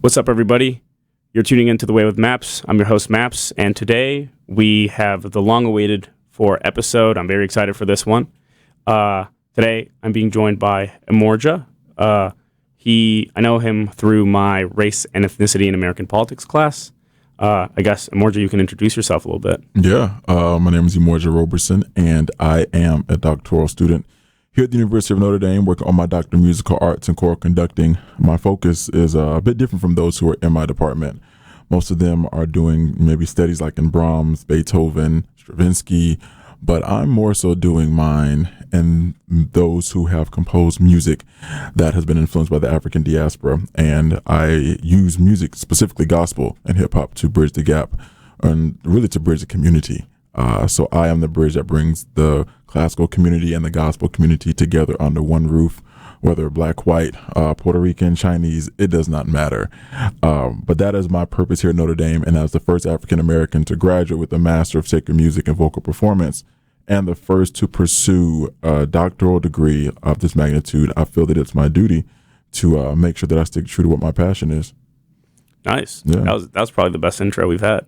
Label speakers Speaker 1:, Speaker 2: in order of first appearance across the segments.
Speaker 1: What's up, everybody? You're tuning into The Way with Maps. I'm your host, Maps, and today we have the long-awaited 4 episode. I'm very excited for this one. Today, I'm being joined by Emorja. I know him through my race and ethnicity in American politics class. I guess, Emorja, you can introduce yourself a little bit.
Speaker 2: Yeah, my name is Emorja Roberson, and I am a doctoral student here at the University of Notre Dame, working on my Doctor of Musical Arts and choral conducting. My focus is a bit different from those who are in my department. Most of them are doing maybe studies like in Brahms, Beethoven, Stravinsky, but I'm more so doing mine and those who have composed music that has been influenced by the African diaspora. And I use music, specifically gospel and hip hop, to bridge the gap and really to bridge the community. So I am the bridge that brings the classical community and the gospel community together under one roof, whether black, white, Puerto Rican, Chinese, it does not matter. But that is my purpose here at Notre Dame. And as the first African American to graduate with a Master of Sacred Music and Vocal Performance, and the first to pursue a doctoral degree of this magnitude, I feel that it's my duty to make sure that I stick true to what my passion is.
Speaker 1: Nice.
Speaker 2: Yeah.
Speaker 1: That was probably the best intro we've had.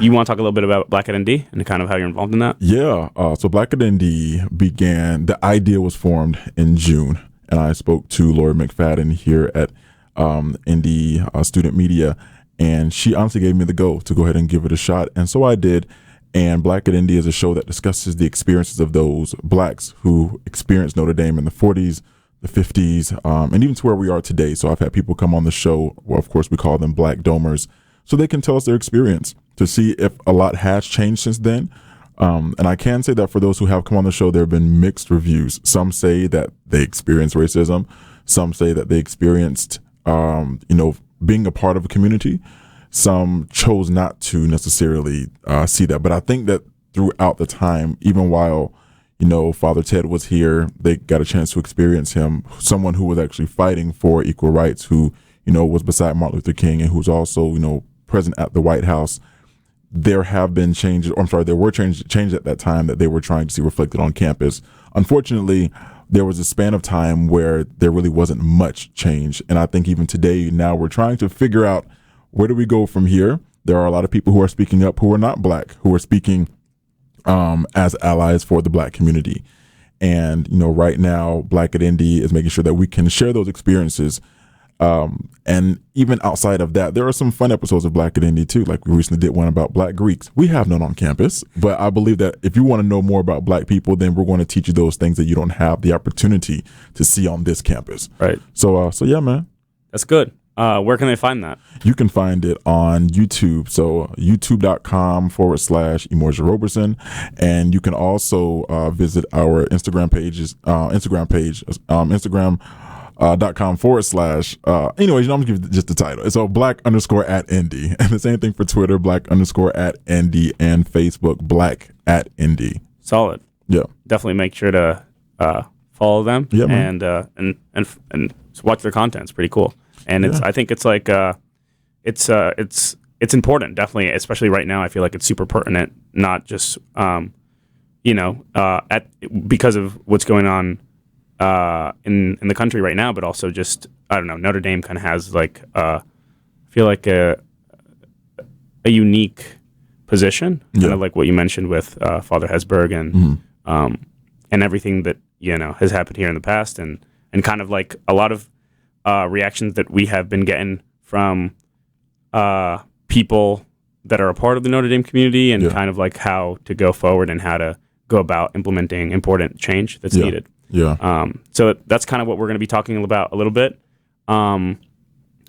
Speaker 1: You want to talk a little bit about Black at ND and kind of how you're involved in that?
Speaker 2: Yeah. So Black at ND began, the idea was formed in June, and I spoke to Lori McFadden here at ND Student Media, and she honestly gave me the go to go ahead and give it a shot. And so I did. And Black at ND is a show that discusses the experiences of those blacks who experienced Notre Dame in the 40s, the 50s, and even to where we are today. So I've had people come on the show. Well, of course, we call them Black Domers, so they can tell us their experience to see if a lot has changed since then. And I can say that for those who have come on the show, there have been mixed reviews. Some say that they experienced racism. Some say that they experienced, being a part of a community. Some chose not to necessarily see that. But I think that throughout the time, even while Father Ted was here, they got a chance to experience him, someone who was actually fighting for equal rights, who, was beside Martin Luther King and who's also, present at the White House. There have been changes, there were changes at that time that they were trying to see reflected on campus. Unfortunately, there was a span of time where there really wasn't much change. And I think even today, now we're trying to figure out, where do we go from here? There are a lot of people who are speaking up who are not black, who are speaking as allies for the black community. And, right now, Black at ND is making sure that we can share those experiences. And even outside of that, there are some fun episodes of Black at ND too. Like we recently did one about Black Greeks. We have none on campus, but I believe that if you want to know more about black people, then we're going to teach you those things that you don't have the opportunity to see on this campus.
Speaker 1: Right.
Speaker 2: So yeah, man.
Speaker 1: That's good. Where can they find that?
Speaker 2: You can find it on YouTube. So youtube.com/Emorja Roberson. And you can also visit our Instagram page, Instagram.com/, anyways, I'm going to give you just the title. It's all Black_@ND. And the same thing for Twitter, Black_@ND, and Facebook, Black at ND. Solid. Yeah.
Speaker 1: Definitely make sure to follow them.
Speaker 2: Yeah,
Speaker 1: and watch their content. It's pretty cool. And I think it's like, it's important, definitely, especially right now. I feel like it's super pertinent, not just, because of what's going on in the country right now, but also just, I don't know, Notre Dame kind of has like, I feel like a unique position, kind of like what you mentioned with Father Hesburgh and everything that, has happened here in the past, and kind of like a lot of reactions that we have been getting from people that are a part of the Notre Dame community, and kind of like how to go forward and how to go about implementing important change that's needed.
Speaker 2: Yeah.
Speaker 1: So that's kind of what we're going to be talking about a little bit. I'm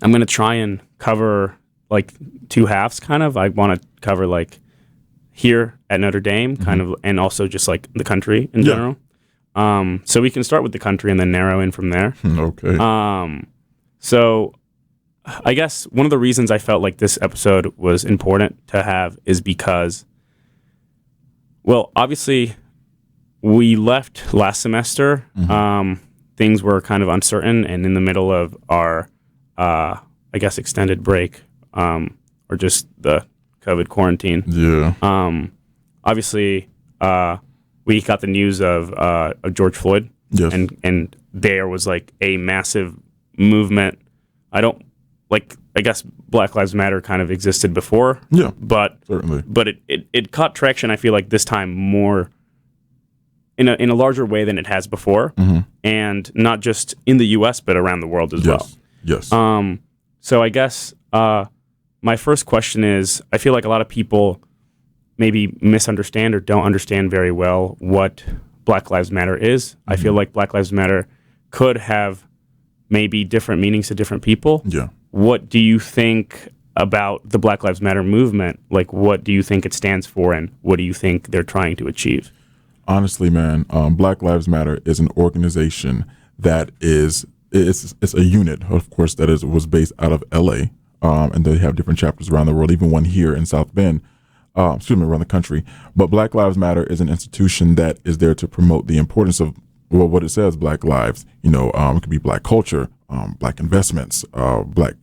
Speaker 1: going to try and cover like 2 halves, kind of. I want to cover like here at Notre Dame, kind of, and also just like the country in general. So we can start with the country and then narrow in from there.
Speaker 2: Okay.
Speaker 1: So I guess one of the reasons I felt like this episode was important to have is because, well, obviously we left last semester. Things were kind of uncertain, and in the middle of our, extended break, or just the COVID quarantine.
Speaker 2: Yeah.
Speaker 1: Obviously, we got the news of George Floyd.
Speaker 2: Yes.
Speaker 1: And there was like a massive movement. I don't like I guess Black Lives Matter kind of existed before.
Speaker 2: Yeah,
Speaker 1: but
Speaker 2: certainly.
Speaker 1: But it caught traction. I feel like this time more in a larger way than it has before, and not just in the U.S. but around the world as well.
Speaker 2: Yes.
Speaker 1: So I guess my first question is: I feel like a lot of people maybe misunderstand or don't understand very well what Black Lives Matter is. I feel like Black Lives Matter could have maybe different meanings to different people.
Speaker 2: Yeah.
Speaker 1: What do you think about the Black Lives Matter movement? Like, what do you think it stands for, and what do you think they're trying to achieve?
Speaker 2: Honestly, man, Black Lives Matter is an organization that it's a unit, of course, that was based out of LA, and they have different chapters around the world, even one here in South Bend, around the country. But Black Lives Matter is an institution that is there to promote the importance of, well, what it says, Black lives. It could be Black culture, Black investments, Black,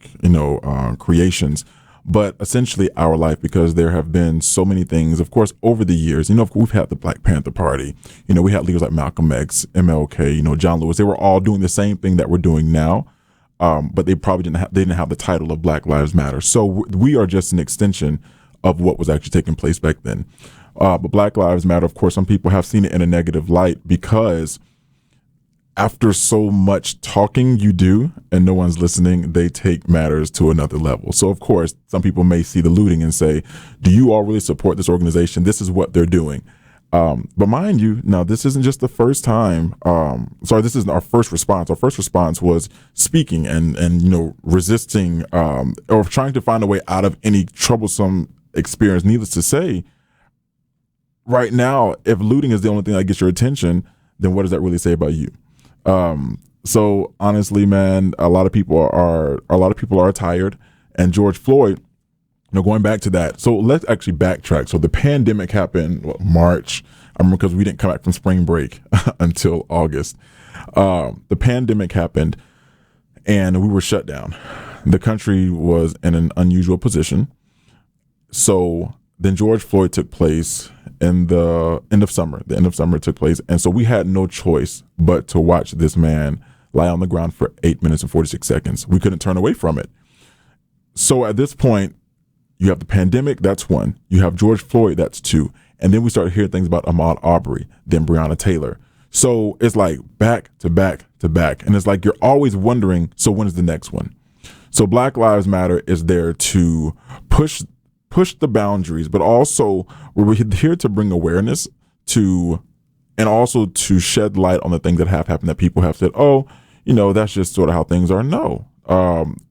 Speaker 2: creations, but essentially our life, because there have been so many things, of course, over the years. We've had the Black Panther Party. We had leaders like Malcolm X, MLK, John Lewis. They were all doing the same thing that we're doing now, but they probably didn't have the title of Black Lives Matter. So we are just an extension of what was actually taking place back then. But Black Lives Matter, of course, some people have seen it in a negative light because after so much talking you do and no one's listening, they take matters to another level. So, of course, some people may see the looting and say, do you all really support this organization? This is what they're doing. But mind you, now, this isn't just the first time. This isn't our first response. Our first response was speaking and resisting or trying to find a way out of any troublesome experience. Needless to say, right now, if looting is the only thing that gets your attention, then what does that really say about you? So honestly, man, a lot of people are tired. And George Floyd, going back to that. So let's actually backtrack. So the pandemic happened March. I remember because we didn't come back from spring break until August. The pandemic happened and we were shut down. The country was in an unusual position. So then George Floyd took place in the end of summer. The end of summer took place. And so we had no choice but to watch this man lie on the ground for 8 minutes and 46 seconds. We couldn't turn away from it. So at this point, you have the pandemic, that's one. You have George Floyd, that's two. And then we started hearing things about Ahmaud Arbery, then Breonna Taylor. So it's like back to back to back. And it's like you're always wondering, so when is the next one? So Black Lives Matter is there to push the boundaries, but also we're here to bring awareness to, and also to shed light on the things that have happened that people have said, that's just sort of how things are. No,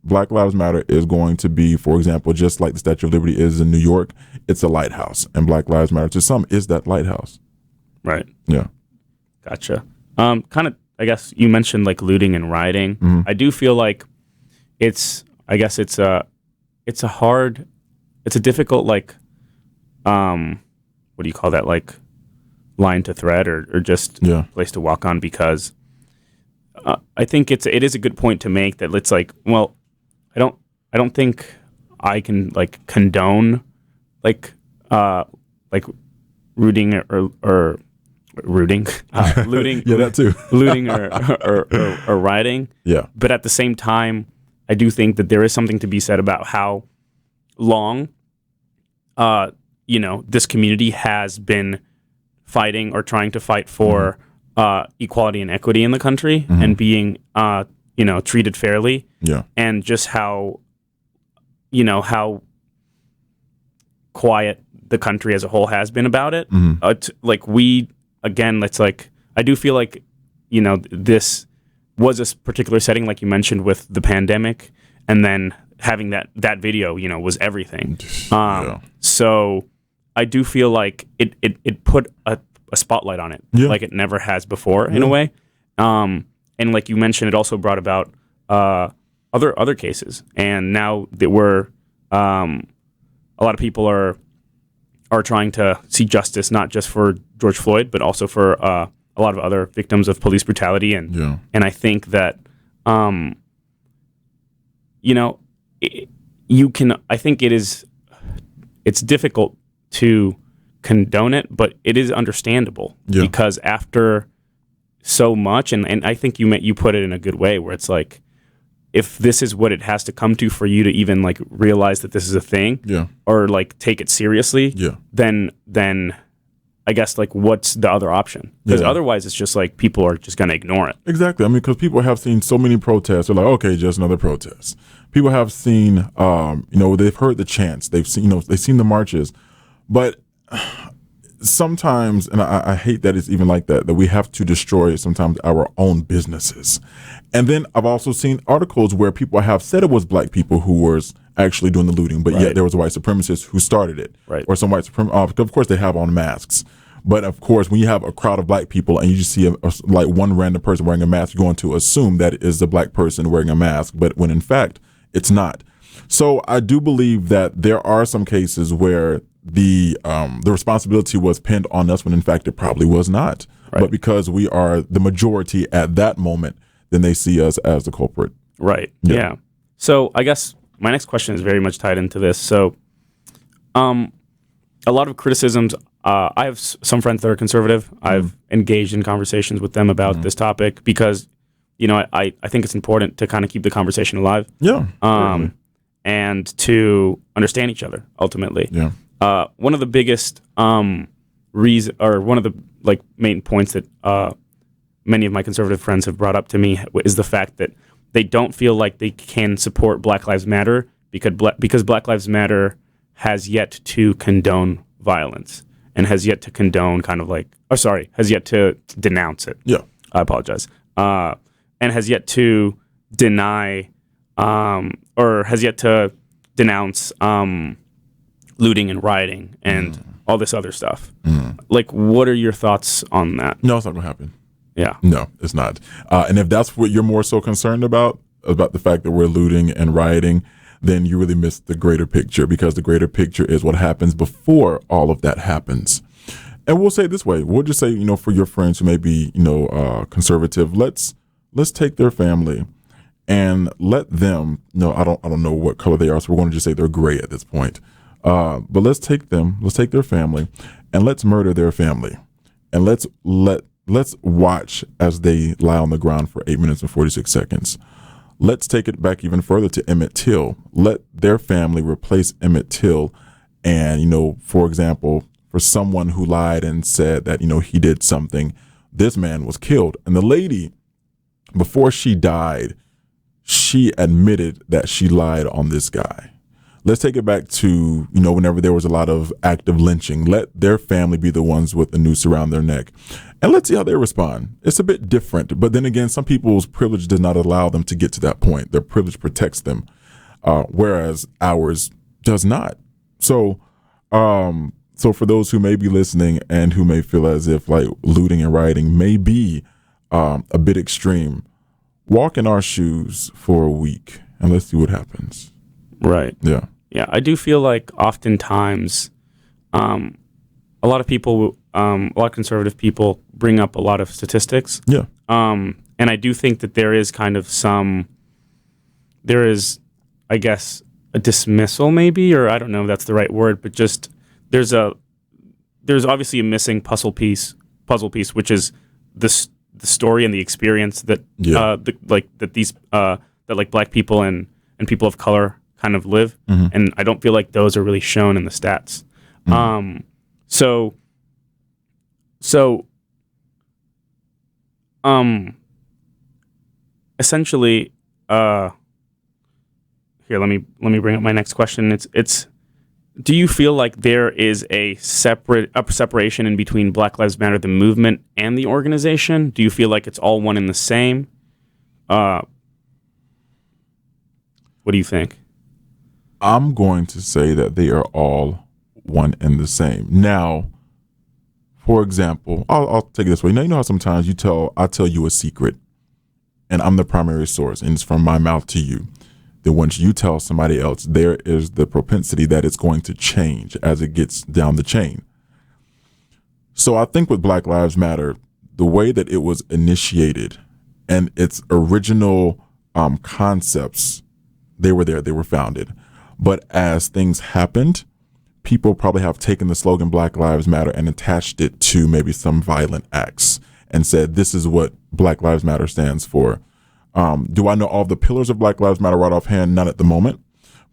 Speaker 2: Black Lives Matter is going to be, for example, just like the Statue of Liberty is in New York, it's a lighthouse, and Black Lives Matter to some is that lighthouse. Right. Yeah.
Speaker 1: Gotcha. Kind of, I guess you mentioned like looting and rioting.
Speaker 2: Mm-hmm.
Speaker 1: I do feel like it's a difficult, like, what do you call that? Like line to thread or just place to walk on, because I think it is a good point to make that it's like, well, I don't think I can like condone like rooting or rooting, looting.
Speaker 2: Yeah, that too.
Speaker 1: Looting or rioting.
Speaker 2: Yeah.
Speaker 1: But at the same time, I do think that there is something to be said about how long, this community has been fighting or trying to fight for equality and equity in the country, and being, treated fairly.
Speaker 2: Yeah.
Speaker 1: And just how quiet the country as a whole has been about it. I do feel like, this was a particular setting, like you mentioned, with the pandemic, and then having that video, was everything. So I do feel like it put a spotlight on it, like it never has before, in a way. And like you mentioned, it also brought about other cases, and now that we're a lot of people are trying to see justice, not just for George Floyd, but also for a lot of other victims of police brutality. And I think that it's difficult to condone it, but it is understandable because after so much, and I think you put it in a good way, where it's like if this is what it has to come to for you to even like realize that this is a thing, or like take it seriously, then I guess like what's the other option? Because otherwise it's just like people are just going to ignore it.
Speaker 2: Exactly. I mean, because people have seen so many protests. They're like, okay, just another protest. People have seen, they've heard the chants. They've seen, they've seen the marches. But sometimes, and I hate that it's even like that we have to destroy sometimes our own businesses. And then I've also seen articles where people have said it was black people who was actually doing the looting, but yet there was a white supremacist who started it, or some white supremacists. Of course, they have on masks. But of course, when you have a crowd of black people and you just see like one random person wearing a mask, you're going to assume that it is the black person wearing a mask, but when in fact, it's not. So I do believe that there are some cases where the responsibility was pinned on us when in fact it probably was not. But because we are the majority at that moment, then they see us as the culprit.
Speaker 1: Right. Yeah. So I guess my next question is very much tied into this. So a lot of criticisms, I have some friends that are conservative. I've engaged in conversations with them about this topic because, I think it's important to kind of keep the conversation alive. And to understand each other ultimately. One of the biggest reason, or one of the like main points that many of my conservative friends have brought up to me is the fact that they don't feel like they can support Black Lives Matter because Black Lives Matter has yet to condone violence and has yet to condone has yet to denounce it. I apologize. And has yet to deny or has yet to denounce looting and rioting and all this other stuff. Like, what are your thoughts on that?
Speaker 2: No, it's not going to happen.
Speaker 1: Yeah.
Speaker 2: No, it's not. And if that's what you're more so concerned about the fact that we're looting and rioting, then you really miss the greater picture, because the greater picture is what happens before all of that happens. And we'll say it this way. We'll just say, for your friends who may be, conservative, let's take their family and let them, I don't know what color they are, so we're going to just say they're gray at this point. But let's take their family and let's murder their family. And let's watch as they lie on the ground for 8 minutes and 46 seconds. Let's take it back even further to Emmett Till. Let their family replace Emmett Till. And, for example, for someone who lied and said that, he did something, this man was killed. And the lady, before she died, she admitted that she lied on this guy. Let's take it back to, whenever there was a lot of active lynching, let their family be the ones with the noose around their neck. And let's see how they respond. It's a bit different. But then again, some people's privilege does not allow them to get to that point. Their privilege protects them, whereas ours does not. So for those who may be listening and who may feel as if like looting and rioting may be a bit extreme, walk in our shoes for a week and let's see what happens.
Speaker 1: Right.
Speaker 2: Yeah.
Speaker 1: Yeah, I do feel like oftentimes a lot of conservative people bring up a lot of statistics.
Speaker 2: Yeah.
Speaker 1: And I do think that there is, I guess, a dismissal maybe, or I don't know if that's the right word, but just there's obviously a missing puzzle piece, which is the story and the experience that that Black people and people of color kind of live, and I don't feel like those are really shown in the stats. Essentially, here let me bring up my next question. It's do you feel like there is a separation in between Black Lives Matter, the movement, and the organization? Do you feel like it's all one and the same? What do you think?
Speaker 2: I'm going to say that they are all one and the same. Now, for example, I'll take it this way. Now, you know how sometimes I tell you a secret and I'm the primary source and it's from my mouth to you. Then once you tell somebody else, there is the propensity that it's going to change as it gets down the chain. So I think with Black Lives Matter, the way that it was initiated and its original concepts, they were there, they were founded. But as things happened, people probably have taken the slogan Black Lives Matter and attached it to maybe some violent acts and said, this is what Black Lives Matter stands for. Do I know all the pillars of Black Lives Matter right offhand? Not at the moment,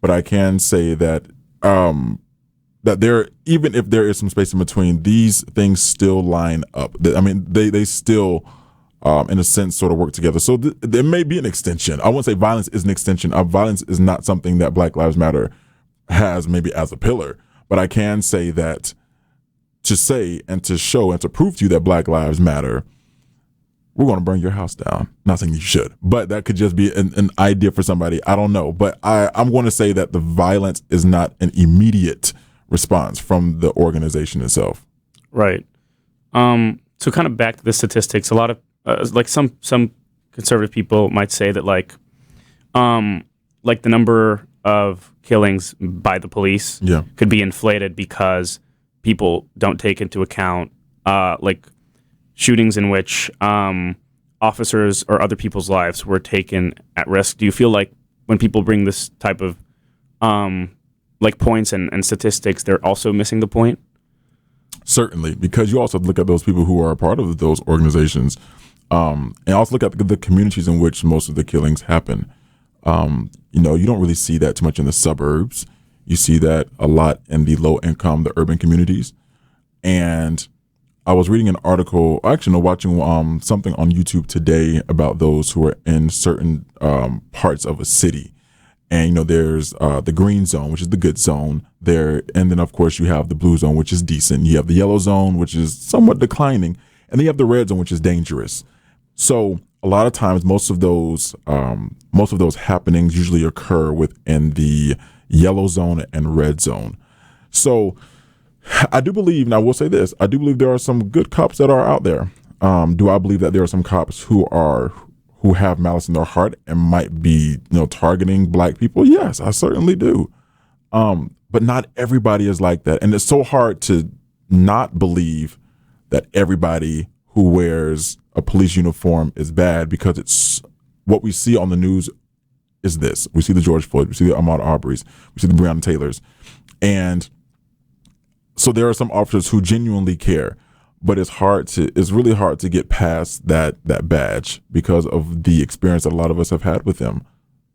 Speaker 2: but I can say that that there, even if there is some space in between, these things still line up. I mean, they still, in a sense, sort of work together. So there may be an extension. I won't say violence is an extension. Violence is not something that Black Lives Matter has maybe as a pillar, but I can say that to say and to show and to prove to you that Black Lives Matter, we're going to burn your house down. Not saying you should, but that could just be an idea for somebody. I don't know. But I'm going to say that the violence is not an immediate response from the organization itself.
Speaker 1: Right. So kind of back to the statistics, a lot of like some conservative people might say that like the number of killings by the police could be inflated because people don't take into account like shootings in which officers or other people's lives were taken at risk. Do you feel like when people bring this type of like points and statistics, they're also missing the point?
Speaker 2: Certainly, because you also look at those people who are a part of those organizations, and also look at the communities in which most of the killings happen. You don't really see that too much in the suburbs. You see that a lot in the low income, the urban communities. And I was reading an article, actually, watching something on YouTube today about those who are in certain parts of a city. And, there's the green zone, which is the good zone there. And then, of course, you have the blue zone, which is decent. You have the yellow zone, which is somewhat declining. And then you have the red zone, which is dangerous. So a lot of times, most of those happenings usually occur within the yellow zone and red zone. So I do believe, and I will say this, I do believe there are some good cops that are out there. Do I believe that there are some cops who have malice in their heart and might be, targeting Black people? Yes, I certainly do. But not everybody is like that. And it's so hard to not believe that everybody who wears a police uniform is bad, because it's what we see on the news is this. We see the George Floyd, we see the Ahmaud Arbery's, we see the Breonna Taylors. And so there are some officers who genuinely care, but it's really hard to get past that badge because of the experience that a lot of us have had with them.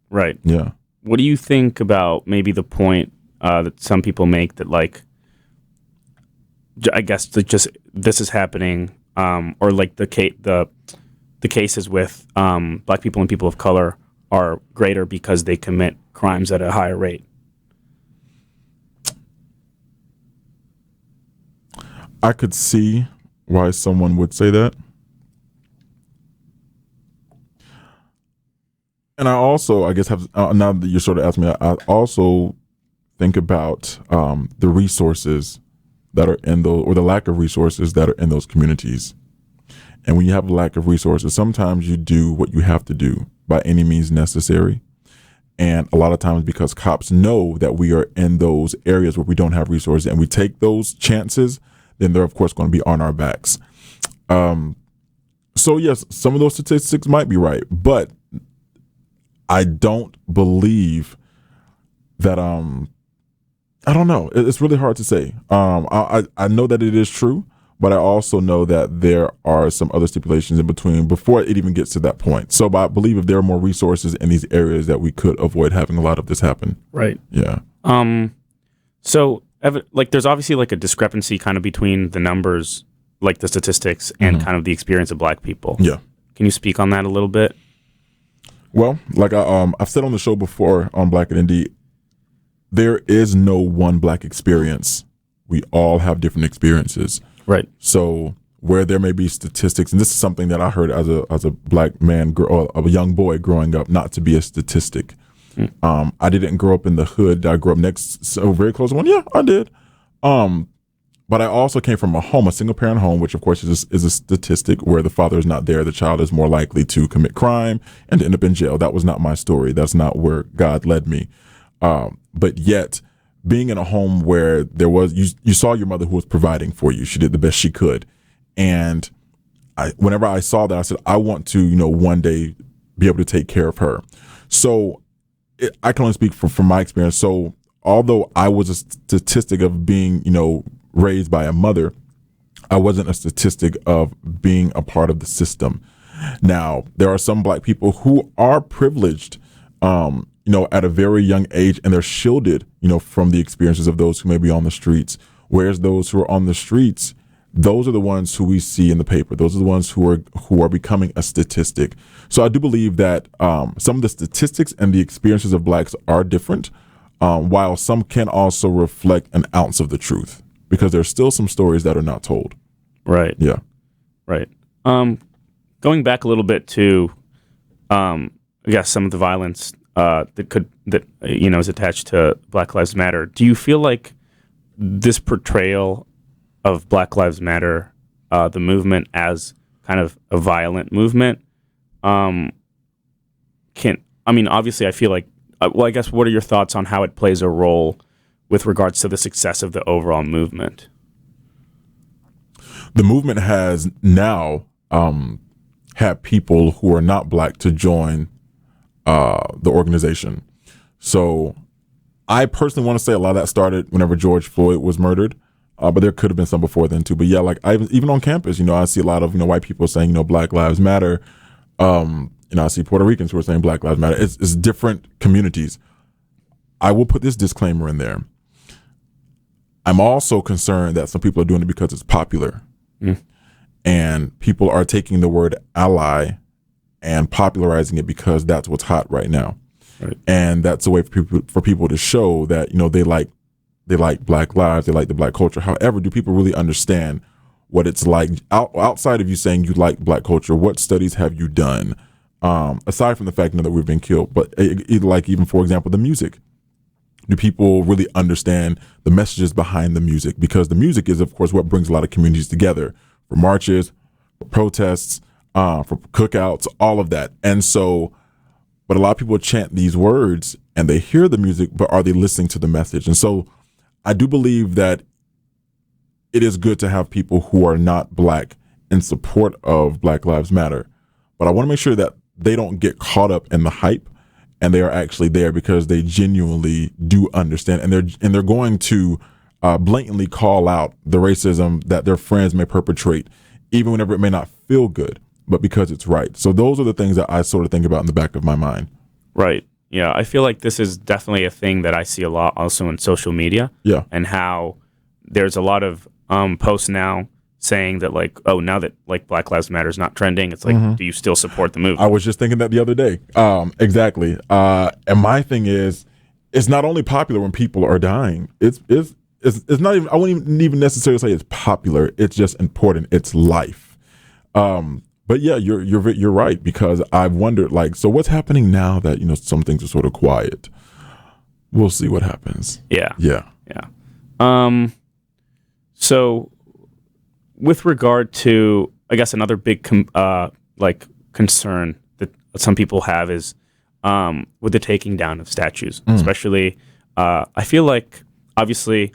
Speaker 1: Right.
Speaker 2: Yeah.
Speaker 1: What do you think about maybe the point that some people make that, like, I guess that just this is happening, or like the cases with Black people and people of color are greater because they commit crimes at a higher rate?
Speaker 2: I could see why someone would say that. And I also, I guess, have now that you're sort of asking me, I also think about the resources that are in those, or the lack of resources that are in those communities. And when you have a lack of resources, sometimes you do what you have to do by any means necessary. And a lot of times, because cops know that we are in those areas where we don't have resources and we take those chances, then they're, of course, going to be on our backs. So, yes, some of those statistics might be right, but I don't believe that, I don't know. It's really hard to say. I know that it is true, but I also know that there are some other stipulations in between before it even gets to that point. So I believe if there are more resources in these areas, that we could avoid having a lot of this happen.
Speaker 1: Right.
Speaker 2: Yeah.
Speaker 1: So, like, there's obviously like a discrepancy kind of between the numbers, like the statistics, and kind of the experience of Black people.
Speaker 2: Yeah.
Speaker 1: Can you speak on that a little bit?
Speaker 2: Well, like I've said on the show before on Black and Indie, there is no one Black experience. We all have different experiences. Right. So where there may be statistics, and this is something that I heard as a Black man, or a young boy growing up, not to be a statistic. I didn't grow up in the hood. I grew up next, so very close to one. Yeah, I did. But I also came from a single parent home, which of course is a statistic where the father is not there. The child is more likely to commit crime and to end up in jail. That was not my story. That's not where God led me. But yet, being in a home where there was, you saw your mother who was providing for you. She did the best she could. And whenever I saw that, I said, I want to, one day be able to take care of her. So I can only speak from my experience. So although I was a statistic of being, raised by a mother, I wasn't a statistic of being a part of the system. Now, there are some black people who are privileged, at a very young age, and they're shielded, from the experiences of those who may be on the streets. Whereas those who are on the streets, those are the ones who we see in the paper. Those are the ones who are becoming a statistic. So I do believe that some of the statistics and the experiences of blacks are different, while some can also reflect an ounce of the truth, because there's still some stories that are not told.
Speaker 1: Right.
Speaker 2: Yeah.
Speaker 1: Right. Going back a little bit to, I guess, some of the violence that is attached to Black Lives Matter. Do you feel like this portrayal of Black Lives Matter, the movement, as kind of a violent movement, obviously I feel like, I guess, what are your thoughts on how it plays a role with regards to the success of the overall movement?
Speaker 2: The movement has now had people who are not black to join the organization. So I personally want to say a lot of that started whenever George Floyd was murdered, but there could have been some before then too. But yeah, even on campus, I see a lot of white people saying Black Lives Matter. I see Puerto Ricans who are saying Black Lives Matter. It's different communities. I will put this disclaimer in there. I'm also concerned that some people are doing it because it's popular. And people are taking the word ally and popularizing it because that's what's hot right now. Right. And that's a way for people to show that, they like Black lives, they like the Black culture. However, do people really understand what it's like outside of you saying you like Black culture? What studies have you done? Aside from the fact that we've been killed, but even, for example, the music. Do people really understand the messages behind the music? Because the music is, of course, what brings a lot of communities together, for marches, for protests, for cookouts, all of that. And so, but a lot of people chant these words and they hear the music, but are they listening to the message? And so I do believe that it is good to have people who are not black in support of Black Lives Matter. But I want to make sure that they don't get caught up in the hype, and they are actually there because they genuinely do understand, and they're going to blatantly call out the racism that their friends may perpetrate, even whenever it may not feel good, but because it's right. So those are the things that I sort of think about in the back of my mind. Right.
Speaker 1: Yeah, I feel like this is definitely a thing that I see a lot also in social media.
Speaker 2: Yeah.
Speaker 1: And how there's a lot of posts now saying that, now that Black Lives Matter is not trending, it's like, do you still support the movement?
Speaker 2: I was just thinking that the other day. Exactly. And my thing is, it's not only popular when people are dying. It's not even, I wouldn't even necessarily say it's popular. It's just important. It's life. But yeah, you're right, because I've wondered, so what's happening now that, some things are sort of quiet? We'll see what happens.
Speaker 1: Yeah.
Speaker 2: Yeah.
Speaker 1: Yeah. So with regard to, I guess, another big concern that some people have is with the taking down of statues, especially. I feel like, obviously,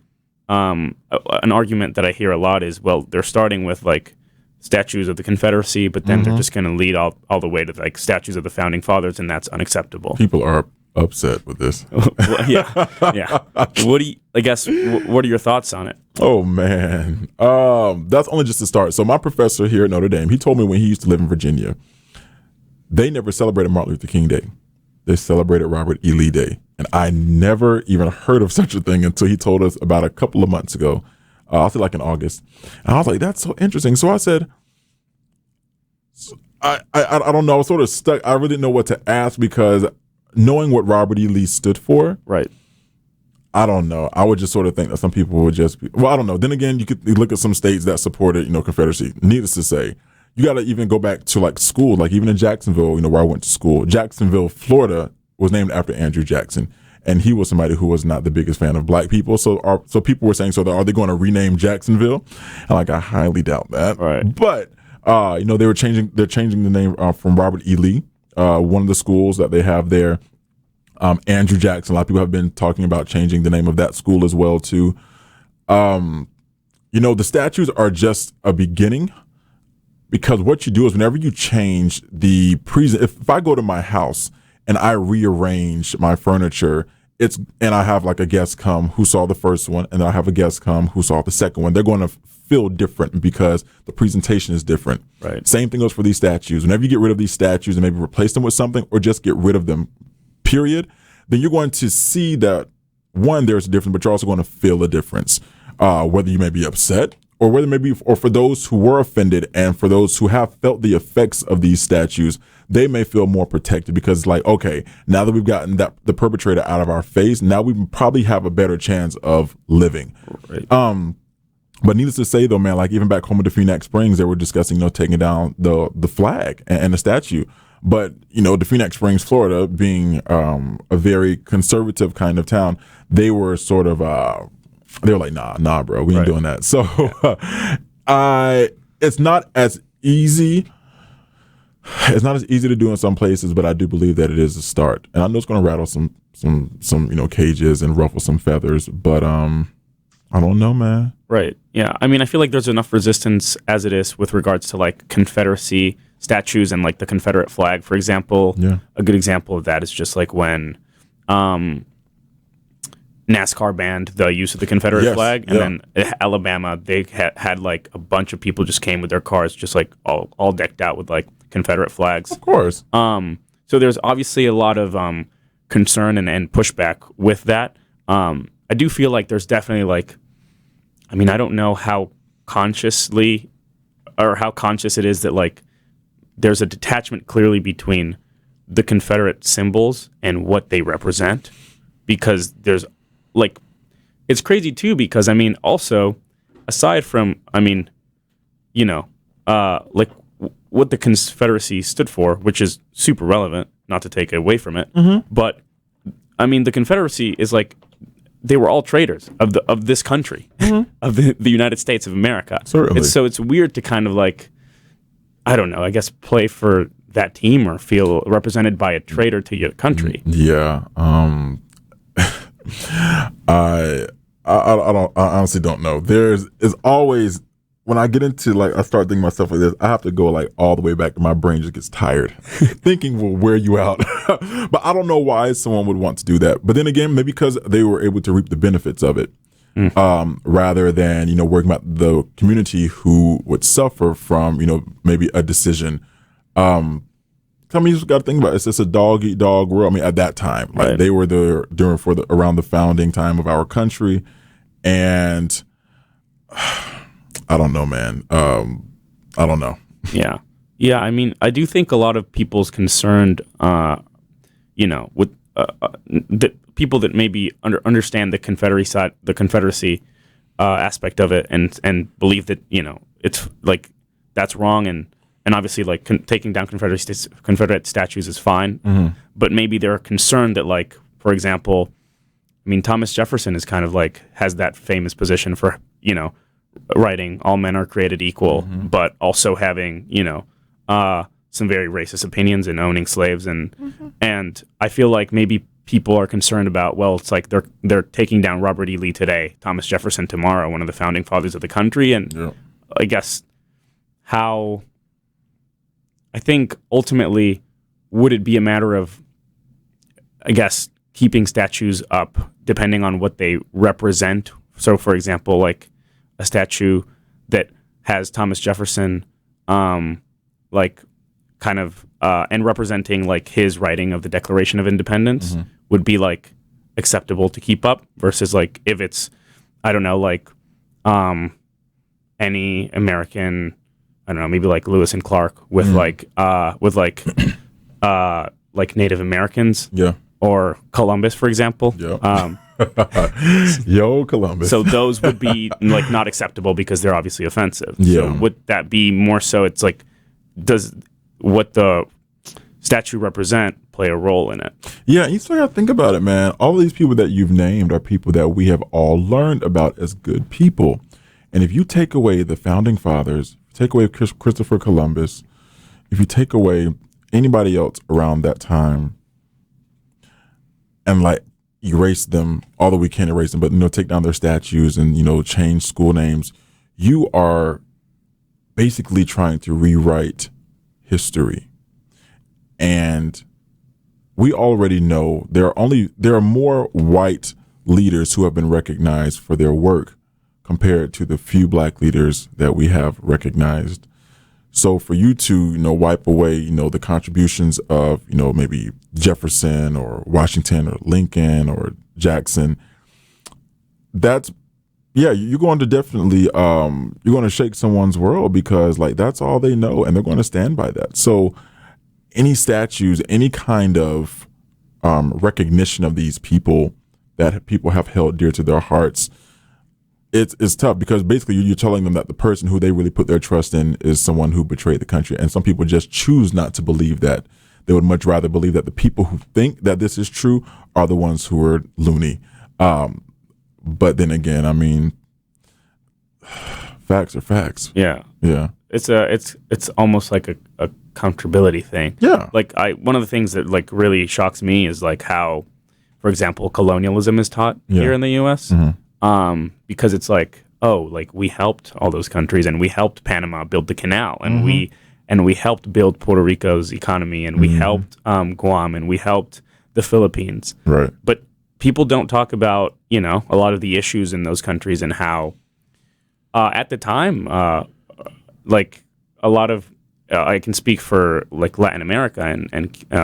Speaker 1: an argument that I hear a lot is, well, they're starting with statues of the Confederacy, but then they're just going to lead all the way to statues of the Founding Fathers, and that's unacceptable.
Speaker 2: People are upset with this.
Speaker 1: Yeah. What are your thoughts on it?
Speaker 2: Oh man, that's only just the start. So my professor here at Notre Dame, he told me when he used to live in Virginia, they never celebrated Martin Luther King Day. They celebrated Robert E. Lee Day, and I never even heard of such a thing until he told us about a couple of months ago. I'll say in August, and I was like, "That's so interesting." So I said, "I don't know." I was sort of stuck. I really didn't know what to ask, because knowing what Robert E. Lee stood for,
Speaker 1: right?
Speaker 2: I don't know. I would just sort of think that some people would just be, I don't know. Then again, you look at some states that supported, Confederacy. Needless to say, you got to even go back to school, even in Jacksonville, where I went to school. Jacksonville, Florida was named after Andrew Jackson. And he was somebody who was not the biggest fan of black people. So people were saying, are they going to rename Jacksonville? And I highly doubt that.
Speaker 1: Right.
Speaker 2: But, they're changing the name from Robert E. Lee, one of the schools that they have there. Andrew Jackson. A lot of people have been talking about changing the name of that school as well too. The statues are just a beginning, because what you do is whenever you change the if I go to my house and I rearrange my furniture, and I have a guest come who saw the first one, and I have a guest come who saw the second one, they're going to feel different because the presentation is different.
Speaker 1: Right.
Speaker 2: Same thing goes for these statues. Whenever you get rid of these statues and maybe replace them with something or just get rid of them, period, then you're going to see that, one, there's a difference, but you're also going to feel a difference. Whether you may be upset or whether maybe, or for those who were offended and for those who have felt the effects of these statues, they may feel more protected because it's like, okay, now that we've gotten the perpetrator out of our face, now we probably have a better chance of living.
Speaker 1: Right.
Speaker 2: But needless to say, though, man, like even back home in Defeat Springs, they were discussing, taking down the flag and the statue. But, Defeat Springs, Florida, being a very conservative kind of town, they were sort of, they were like, nah, bro, we ain't doing that. So it's not as easy. It's not as easy to do in some places, but I do believe that it is a start. And I know it's going to rattle some cages and ruffle some feathers, but I don't know, man.
Speaker 1: Right. Yeah. I mean, I feel like there's enough resistance as it is with regards to like Confederacy statues and like the Confederate flag, for example.
Speaker 2: Yeah.
Speaker 1: A good example of that is just like when NASCAR banned the use of the Confederate flag, and then Alabama, they had like a bunch of people just came with their cars just like all decked out with like Confederate flags.
Speaker 2: Of course.
Speaker 1: So there's obviously a lot of concern and pushback with that. I do feel like there's definitely like, I mean, I don't know how consciously or how conscious it is that like there's a detachment clearly between the Confederate symbols and what they represent, because there's like, it's crazy too, because I mean, also aside from, I mean, like what the Confederacy stood for, which is super relevant, not to take away from it, but I mean, the Confederacy is like, they were all traitors of this country, of the United States of America.
Speaker 2: Certainly.
Speaker 1: So it's weird to kind of like, I don't know, I guess play for that team or feel represented by a traitor to your country.
Speaker 2: Yeah. I honestly don't know. There's always, when I get into like, I start thinking myself like this, I have to go like all the way back, and my brain just gets tired. Thinking will wear you out. But I don't know why someone would want to do that. But then again, maybe because they were able to reap the benefits of it, rather than, worrying about the community who would suffer from, maybe a decision. I mean, you just got to think about it. It's just a dog eat dog world. I mean, at that time, like they were there around the founding time of our country, and I don't know, man. I don't know.
Speaker 1: Yeah. I mean, I do think a lot of people's concerned, with the people that maybe understand the Confederacy aspect of it, and believe that it's like that's wrong, and obviously like taking down Confederate statues is fine, but maybe they're concerned that, like, for example, I mean, Thomas Jefferson is kind of like has that famous position for writing all men are created equal, but also having some very racist opinions and owning slaves, and I feel like maybe people are concerned about, well, it's like they're taking down Robert E. Lee today, Thomas Jefferson tomorrow, one of the founding fathers of the country, and I guess how I think ultimately would it be a matter of, I guess, keeping statues up depending on what they represent. So, for example, like a statue that has Thomas Jefferson, like kind of, and representing like his writing of the Declaration of Independence would be like acceptable to keep up, versus like if it's, I don't know, like any American, I don't know, maybe like Lewis and Clark with like Native Americans, or Columbus, for example.
Speaker 2: Yo, Columbus.
Speaker 1: So those would be like not acceptable because they're obviously offensive.
Speaker 2: Yeah.
Speaker 1: So would that be more so? It's like, does what the statue represent play a role in it?
Speaker 2: Yeah, you still got to think about it, man. All of these people that you've named are people that we have all learned about as good people. And if you take away the founding fathers, take away Christopher Columbus, if you take away anybody else around that time, and like erase them, although we can't erase them, but take down their statues and change school names, you are basically trying to rewrite history. And we already know there are more white leaders who have been recognized for their work compared to the few black leaders that we have recognized. So for you to, wipe away, the contributions of, maybe Jefferson or Washington or Lincoln or Jackson, you're going to definitely, you're going to shake someone's world, because like that's all they know, and they're going to stand by that. So any statues, any kind of recognition of these people that people have held dear to their hearts, it's tough, because basically you're telling them that the person who they really put their trust in is someone who betrayed the country. And some people just choose not to believe that. They would much rather believe that the people who think that this is true are the ones who are loony. But then again, I mean, facts are facts.
Speaker 1: Yeah.
Speaker 2: Yeah.
Speaker 1: It's almost like a comfortability thing.
Speaker 2: Yeah.
Speaker 1: Like one of the things that like really shocks me is like how, for example, colonialism is taught here in the U.S. Because it's like, oh, like we helped all those countries, and we helped Panama build the canal, and we helped build Puerto Rico's economy, and we helped Guam, and we helped the Philippines.
Speaker 2: Right.
Speaker 1: But people don't talk about, a lot of the issues in those countries, and how at the time, like a lot of, I can speak for like Latin America and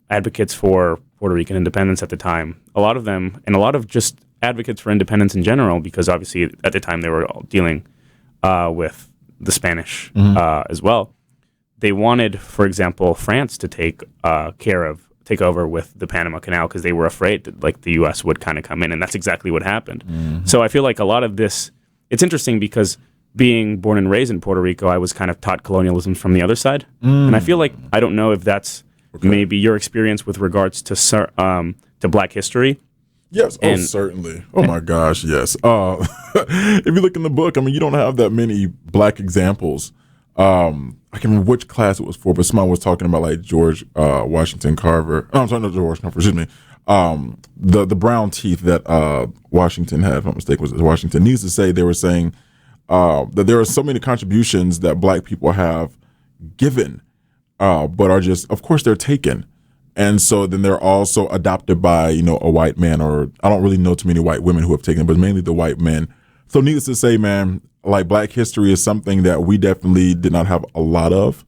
Speaker 1: advocates for Puerto Rican independence at the time. A lot of them, and a lot of just advocates for independence in general, because obviously at the time they were all dealing with the Spanish as well. They wanted, for example, France to take over with the Panama Canal, because they were afraid that like the U.S. would kind of come in, and that's exactly what happened. So I feel like a lot of this, it's interesting because being born and raised in Puerto Rico, I was kind of taught colonialism from the other side, and I feel like, I don't know if that's maybe your experience with regards to Black history.
Speaker 2: Yes, certainly. Oh my gosh, yes. If you look in the book, I mean, you don't have that many Black examples. I can't remember which class it was for, but someone was talking about like George Washington Carver. Oh, I'm sorry, not George Carver. Excuse me. The brown teeth that Washington had, if I'm not mistaken, was Washington. Needs to say, they were saying that there are so many contributions that Black people have given, but are just, of course, they're taken. And so then they're also adopted by, a white man, or I don't really know too many white women who have taken it, but mainly the white men. So needless to say, man, like Black history is something that we definitely did not have a lot of.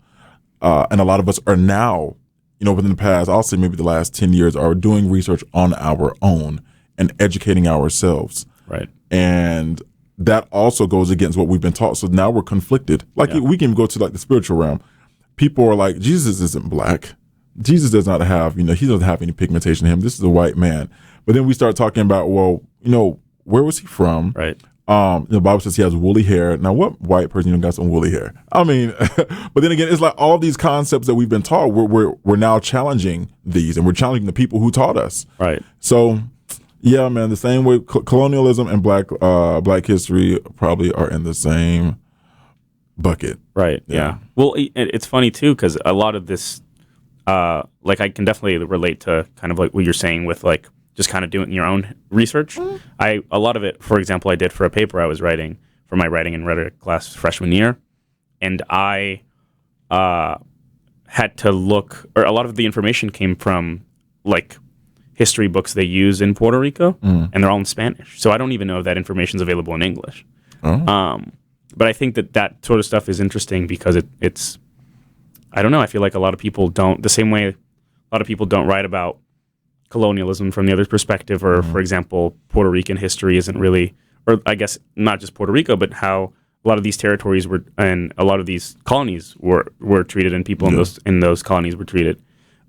Speaker 2: And a lot of us are now, within the past, I'll say maybe the last 10 years, are doing research on our own and educating ourselves.
Speaker 1: Right.
Speaker 2: And that also goes against what we've been taught. So now we're conflicted. Like we can go to like the spiritual realm. People are like, Jesus isn't Black. Jesus does not have, he doesn't have any pigmentation in him. This is a white man. But then we start talking about, well, where was he from?
Speaker 1: Right.
Speaker 2: The Bible says he has woolly hair. Now, what white person got some woolly hair? I mean, but then again, it's like all these concepts that we've been taught. We're now challenging these, and we're challenging the people who taught us.
Speaker 1: Right.
Speaker 2: So, yeah, man, the same way colonialism and Black history probably are in the same bucket.
Speaker 1: Right. Yeah. Well, it's funny too, because a lot of this. Like I can definitely relate to kind of like what you're saying with like just kind of doing your own research. A lot of it, for example, I did for a paper I was writing for my writing and rhetoric class freshman year, and I had to look, or a lot of the information came from like history books they use in Puerto Rico, and they're all in Spanish. So I don't even know if that information is available in English. But I think that sort of stuff is interesting because it's I don't know. I feel like a lot of people don't, the same way a lot of people don't write about colonialism from the other perspective, or, for example, Puerto Rican history isn't really, or I guess not just Puerto Rico, but how a lot of these territories were, and a lot of these colonies were treated, and people in those colonies were treated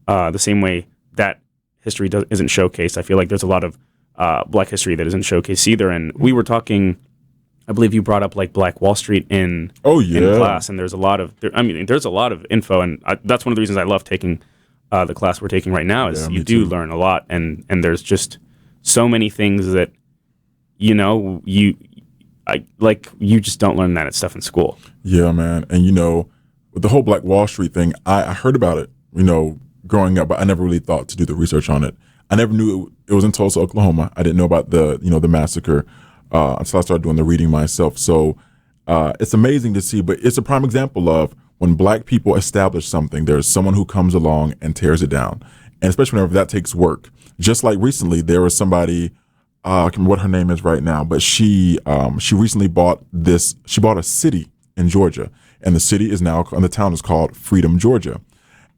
Speaker 1: the same way that history isn't showcased. I feel like there's a lot of Black history that isn't showcased either. And we were talking, I believe you brought up like Black Wall Street in class, and there's a lot of info, and that's one of the reasons I love taking the class we're taking right now is you do learn a lot, and there's just so many things that you just don't learn that stuff in school.
Speaker 2: Yeah, man, and with the whole Black Wall Street thing, I heard about it, growing up, but I never really thought to do the research on it. I never knew it was in Tulsa, Oklahoma. I didn't know about the massacre. Until I started doing the reading myself. So it's amazing to see, but it's a prime example of when Black people establish something, there's someone who comes along and tears it down. And especially whenever that takes work. Just like recently, there was somebody I can't remember what her name is right now, but she recently bought this. She bought a city in Georgia, and the city is now, and the town is called Freedom, Georgia.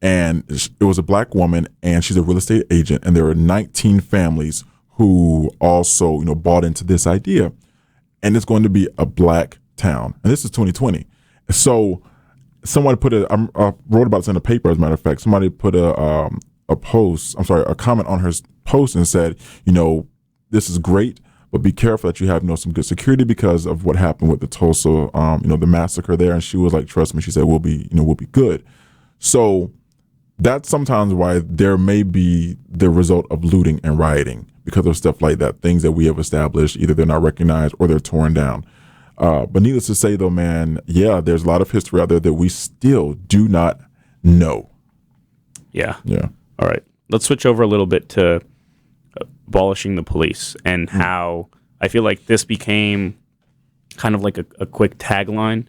Speaker 2: And it was a black woman, and she's a real estate agent, and there were 19 families who also, bought into this idea. And it's going to be a black town. And this is 2020. So someone put I wrote about this in the paper, as a matter of fact. Somebody put a comment on her post and said, this is great, but be careful that you have, some good security because of what happened with the Tulsa, the massacre there. And she was like, trust me, she said, we'll be good. So that's sometimes why there may be the result of looting and rioting because of stuff like that, things that we have established, either they're not recognized or they're torn down. But needless to say, though, man, yeah, there's a lot of history out there that we still do not know.
Speaker 1: Yeah.
Speaker 2: Yeah.
Speaker 1: All right. Let's switch over a little bit to abolishing the police and how I feel like this became kind of like a quick tagline,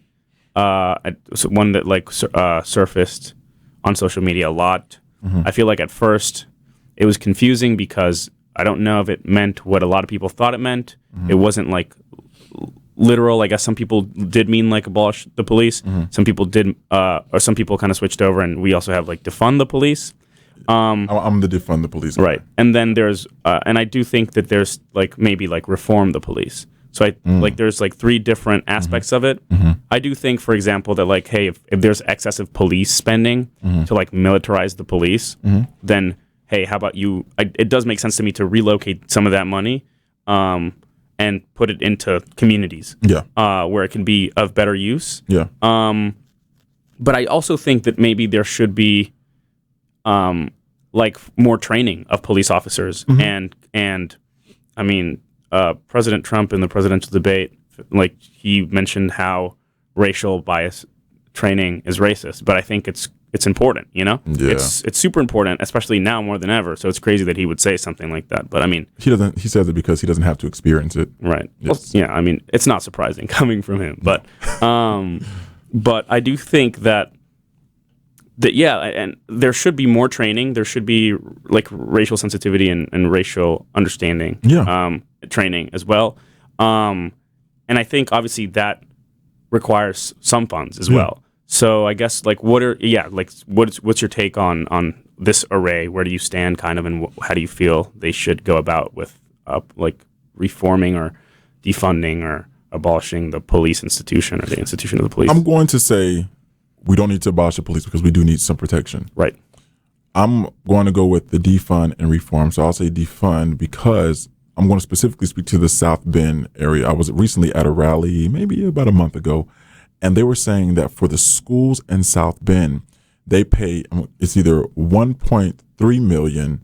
Speaker 1: one that surfaced on social media a lot. I feel like at first it was confusing because I don't know if it meant what a lot of people thought it meant. It wasn't like literal. I guess some people did mean like abolish the police. Some people did, or some people kind of switched over, and we also have like defund the police.
Speaker 2: I'm the defund the police guy.
Speaker 1: Right. And then there's, and I do think that there's like maybe like reform the police. So there's like three different aspects of it. I do think, for example, that like, hey, if there's excessive police spending to like militarize the police, then hey, how about you? It does make sense to me to relocate some of that money and put it into communities, where it can be of better use.
Speaker 2: Yeah.
Speaker 1: But I also think that maybe there should be like more training of police officers, and I mean. President Trump in the presidential debate, like he mentioned how racial bias training is racist, but I think it's important,
Speaker 2: Yeah.
Speaker 1: It's super important, especially now more than ever. So it's crazy that he would say something like that. But I mean,
Speaker 2: he says it because he doesn't have to experience it.
Speaker 1: Right.
Speaker 2: Yes.
Speaker 1: Well, yeah, I mean, it's not surprising coming from him, but I do think that and there should be more training. There should be like racial sensitivity and racial understanding training as well. And I think obviously that requires some funds as well. So I guess like what's your take on this array? Where do you stand kind of, and how do you feel they should go about with like reforming or defunding or abolishing the police institution or the institution of the police?
Speaker 2: I'm going to say we don't need to abolish the police because we do need some protection.
Speaker 1: Right.
Speaker 2: I'm going to go with the defund and reform. So I'll say defund because I'm going to specifically speak to the South Bend area. I was recently at a rally, maybe about a month ago, and they were saying that for the schools in South Bend, they pay, it's either 1.3 million,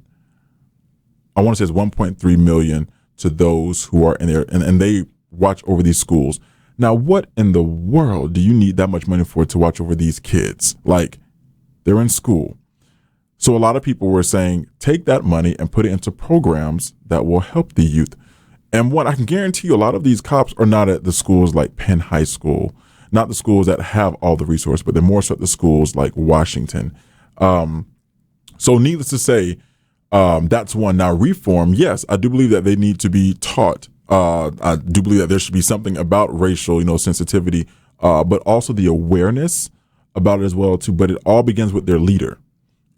Speaker 2: I want to say it's 1.3 million to those who are in there, and they watch over these schools. Now, what in the world do you need that much money for to watch over these kids? Like, they're in school. So a lot of people were saying, take that money and put it into programs that will help the youth. And what I can guarantee you, a lot of these cops are not at the schools like Penn High School, not the schools that have all the resources, but they're more so at the schools like Washington. So needless to say, that's one. Now, reform, yes, I do believe that they need to be taught. I do believe that there should be something about racial, sensitivity, but also the awareness about it as well, too. But it all begins with their leader.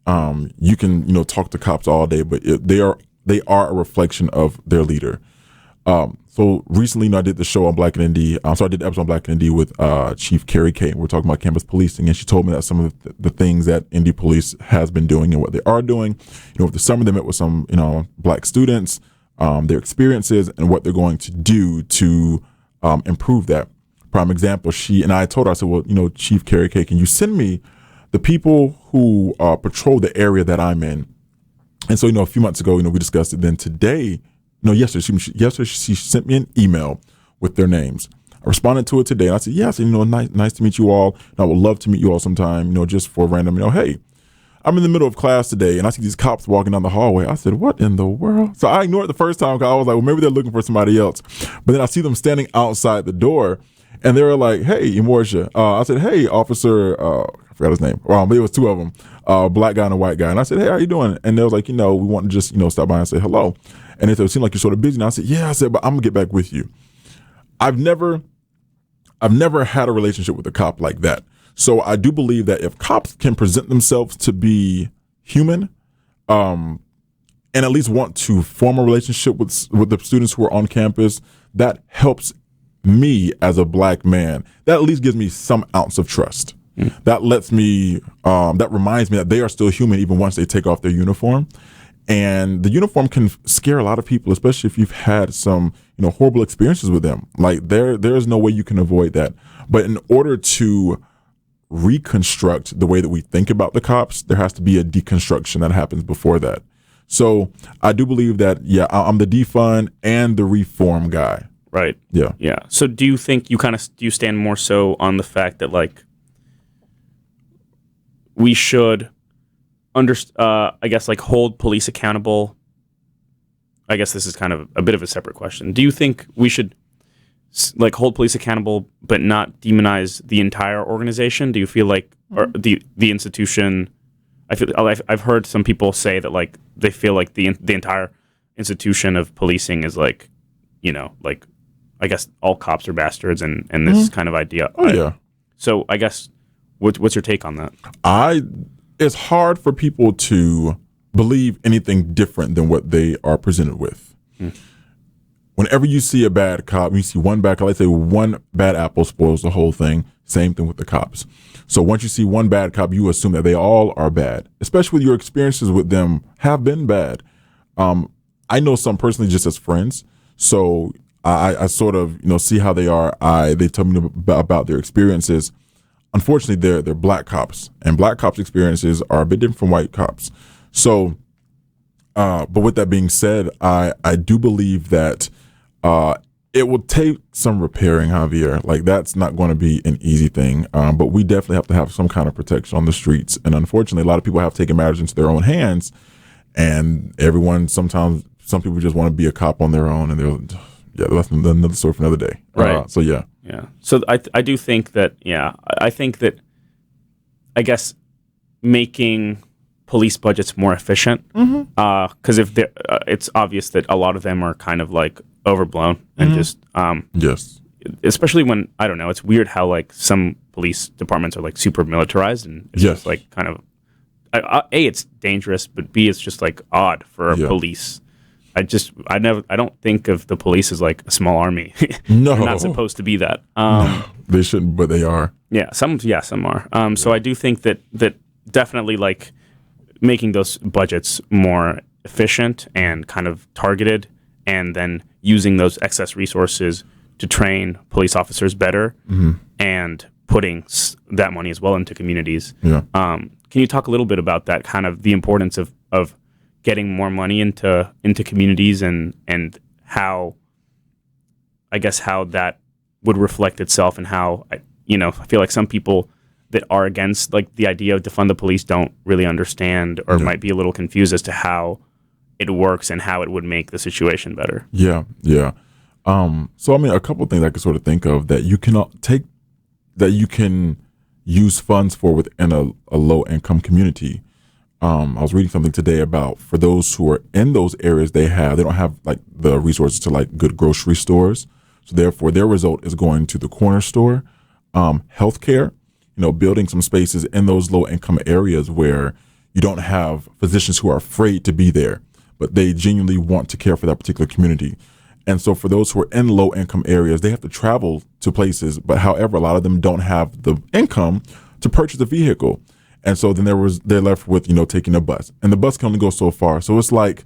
Speaker 2: You can, talk to cops all day, but they are a reflection of their leader. So recently, I did the show on Black and ND. So I did the episode on Black and ND with Chief Carrie Kay, and we're talking about campus policing. And she told me that some of the things that ND Police has been doing and what they are doing, with the summer they met with some, Black students, their experiences and what they're going to do to improve that. Prime example, she and I told her, I said, well, Chief Carrie Kay, can you send me the people who patrol the area that I'm in? And so, a few months ago, we discussed it. Then yesterday she sent me an email with their names. I responded to it today, and I said, yes, nice to meet you all. And I would love to meet you all sometime, just for random, hey, I'm in the middle of class today, and I see these cops walking down the hallway. I said, what in the world? So I ignored it the first time because I was like, well, maybe they're looking for somebody else. But then I see them standing outside the door, and they were like, hey, Emorja. I said, hey, Officer, I forgot his name. But it was two of them, a black guy and a white guy. And I said, hey, how you doing? And they was like, we want to just, stop by and say hello. And they said, it seemed like you're sort of busy. And I said, yeah. I said, but I'm gonna get back with you. I've never had a relationship with a cop like that. So I do believe that if cops can present themselves to be human, and at least want to form a relationship with the students who are on campus, that helps me as a black man. That at least gives me some ounce of trust. That lets me, that reminds me that they are still human even once they take off their uniform. And the uniform can scare a lot of people, especially if you've had some, horrible experiences with them. Like there is no way you can avoid that. But in order to reconstruct the way that we think about the cops, there has to be a deconstruction that happens before that. So I do believe that, I'm the defund and the reform guy.
Speaker 1: Right.
Speaker 2: Yeah.
Speaker 1: Yeah. So do you think do you stand more so on the fact that like we should hold police accountable? I guess this is kind of a bit of a separate question. Do you think we should hold police accountable but not demonize the entire organization? Do you feel like or the institution? I've heard some people say that like they feel like the entire institution of policing is like, I guess all cops are bastards and this kind of idea.
Speaker 2: Oh yeah.
Speaker 1: So I guess what's your take on that?
Speaker 2: It's hard for people to believe anything different than what they are presented with. Whenever you see a bad cop, you see one bad cop, let's say one bad apple spoils the whole thing. Same thing with the cops. So once you see one bad cop, you assume that they all are bad, especially with your experiences with them have been bad. I know some personally just as friends. So I sort of, see how they are. They tell me about their experiences. Unfortunately, they're black cops, and black cops' experiences are a bit different from white cops. So, but with that being said, I do believe that it will take some repairing, Javier. Like that's not going to be an easy thing. But we definitely have to have some kind of protection on the streets. And unfortunately, a lot of people have taken matters into their own hands, and sometimes some people just want to be a cop on their own, and that's another story for another day.
Speaker 1: Right.
Speaker 2: So yeah.
Speaker 1: Yeah. So I do think that, I think that, I guess, making police budgets more efficient, because if it's obvious that a lot of them are kind of like overblown and just,
Speaker 2: yes,
Speaker 1: especially when, I don't know, it's weird how like some police departments are like super militarized and it's just like kind of, A, it's dangerous, but B, it's just like odd for a police. I don't think of the police as like a small army.
Speaker 2: No,
Speaker 1: they're not supposed to be that.
Speaker 2: No, they shouldn't, but they are.
Speaker 1: Yeah, some are. So I do think that definitely like making those budgets more efficient and kind of targeted, and then using those excess resources to train police officers better, and putting that money as well into communities.
Speaker 2: Yeah.
Speaker 1: Can you talk a little bit about that, kind of the importance of getting more money into communities and how, I guess, how that would reflect itself, and how, I feel like some people that are against like the idea of defund the police don't really understand or might be a little confused as to how it works and how it would make the situation better.
Speaker 2: Yeah. So I mean, a couple of things I could sort of think of that you can use funds for within a low income community. I was reading something today about, for those who are in those areas, they don't have like the resources to like good grocery stores. So therefore their result is going to the corner store, healthcare, building some spaces in those low income areas where you don't have physicians who are afraid to be there, but they genuinely want to care for that particular community. And so for those who are in low income areas, they have to travel to places, but however, a lot of them don't have the income to purchase a vehicle. And so then they're left with, taking a bus, and the bus can only go so far. So it's like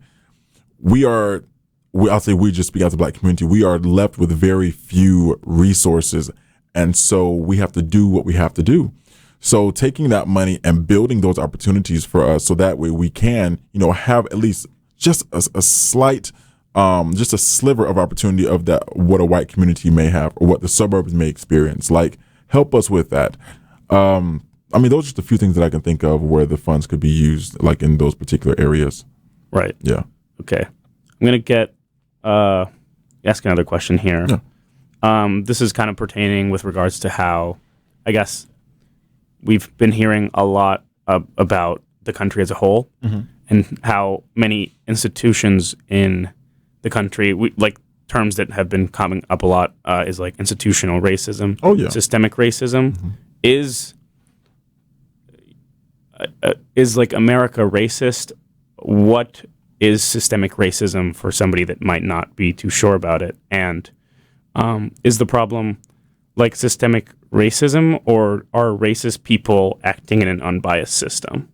Speaker 2: I'll say we just speak as a black community, we are left with very few resources. And so we have to do what we have to do. So taking that money and building those opportunities for us, so that way we can, have at least just a slight, just a sliver of opportunity of that, what a white community may have or what the suburbs may experience. Like, help us with that. I mean, those are just a few things that I can think of where the funds could be used, like in those particular areas.
Speaker 1: Right.
Speaker 2: Yeah.
Speaker 1: Okay. I'm going to ask another question here.
Speaker 2: Yeah.
Speaker 1: This is kind of pertaining with regards to how, I guess, we've been hearing a lot about the country as a whole and how many institutions in the country, like terms that have been coming up a lot is like institutional racism, systemic racism. Is like America racist? What is systemic racism for somebody that might not be too sure about it? And is the problem like systemic racism, or are racist people acting in an unbiased system?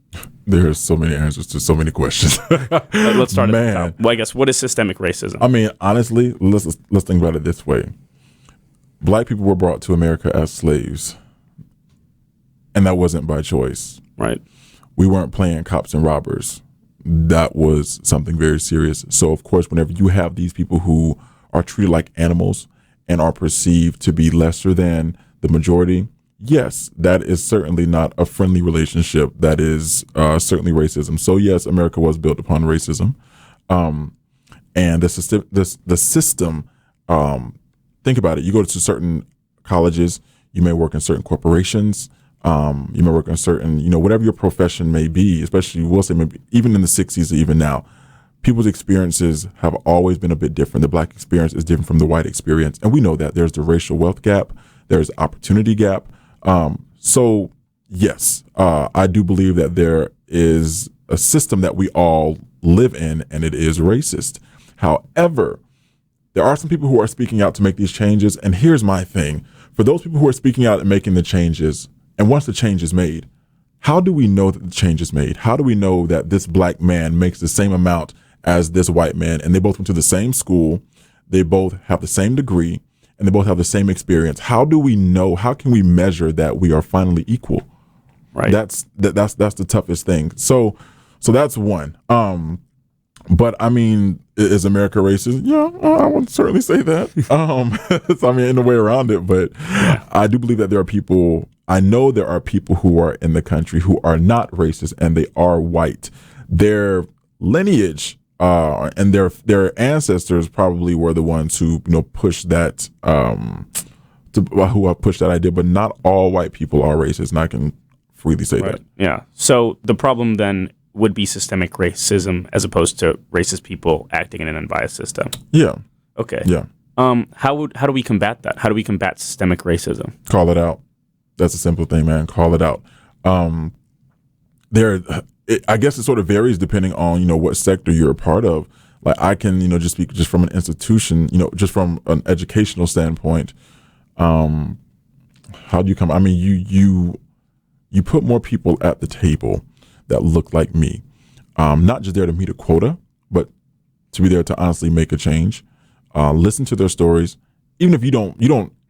Speaker 2: There's so many answers to so many questions.
Speaker 1: Let's start at the top. Well, I guess, what is systemic racism?
Speaker 2: I mean, honestly, let's think about it this way. Black people were brought to America as slaves, and that wasn't by choice.
Speaker 1: Right.
Speaker 2: We weren't playing cops and robbers. That was something very serious. So, of course, whenever you have these people who are treated like animals and are perceived to be lesser than the majority, yes, that is certainly not a friendly relationship. That is certainly racism. So, yes, America was built upon racism. And the system, think about it. You go to certain colleges, you may work in certain corporations, you may work in certain, whatever your profession may be, especially, we'll say maybe even in the 60s or even now, people's experiences have always been a bit different. The Black experience is different from the white experience. And we know that there's the racial wealth gap, there's opportunity gap. So yes, I do believe that there is a system that we all live in, and it is racist. However, there are some people who are speaking out to make these changes. And here's my thing. For those people who are speaking out and making the changes, and once the change is made, how do we know that the change is made? How do we know that this Black man makes the same amount as this white man, and they both went to the same school, they both have the same degree, and they both have the same experience? How do we know? How can we measure that we are finally equal?
Speaker 1: Right.
Speaker 2: That's the toughest thing. So that's one. But I mean, is America racist? Yeah, I would certainly say that. So, I mean, in a way around it, but I do believe that there are people. I know there are people who are in the country who are not racist, and they are white. Their lineage and their ancestors probably were the ones who pushed that who have pushed that idea. But not all white people are racist, and I can freely say that.
Speaker 1: Yeah. So the problem then would be systemic racism as opposed to racist people acting in an unbiased system. Yeah. Okay.
Speaker 2: Yeah.
Speaker 1: How do we combat that? How do we combat systemic racism?
Speaker 2: Call it out. That's a simple thing, man. Call it out. I guess it sort of varies depending on, what sector you're a part of. Like I can, just speak just from an institution, just from an educational standpoint. How do you come? I mean, you put more people at the table that look like me, not just there to meet a quota, but to be there to honestly make a change. Listen to their stories, even if you don't.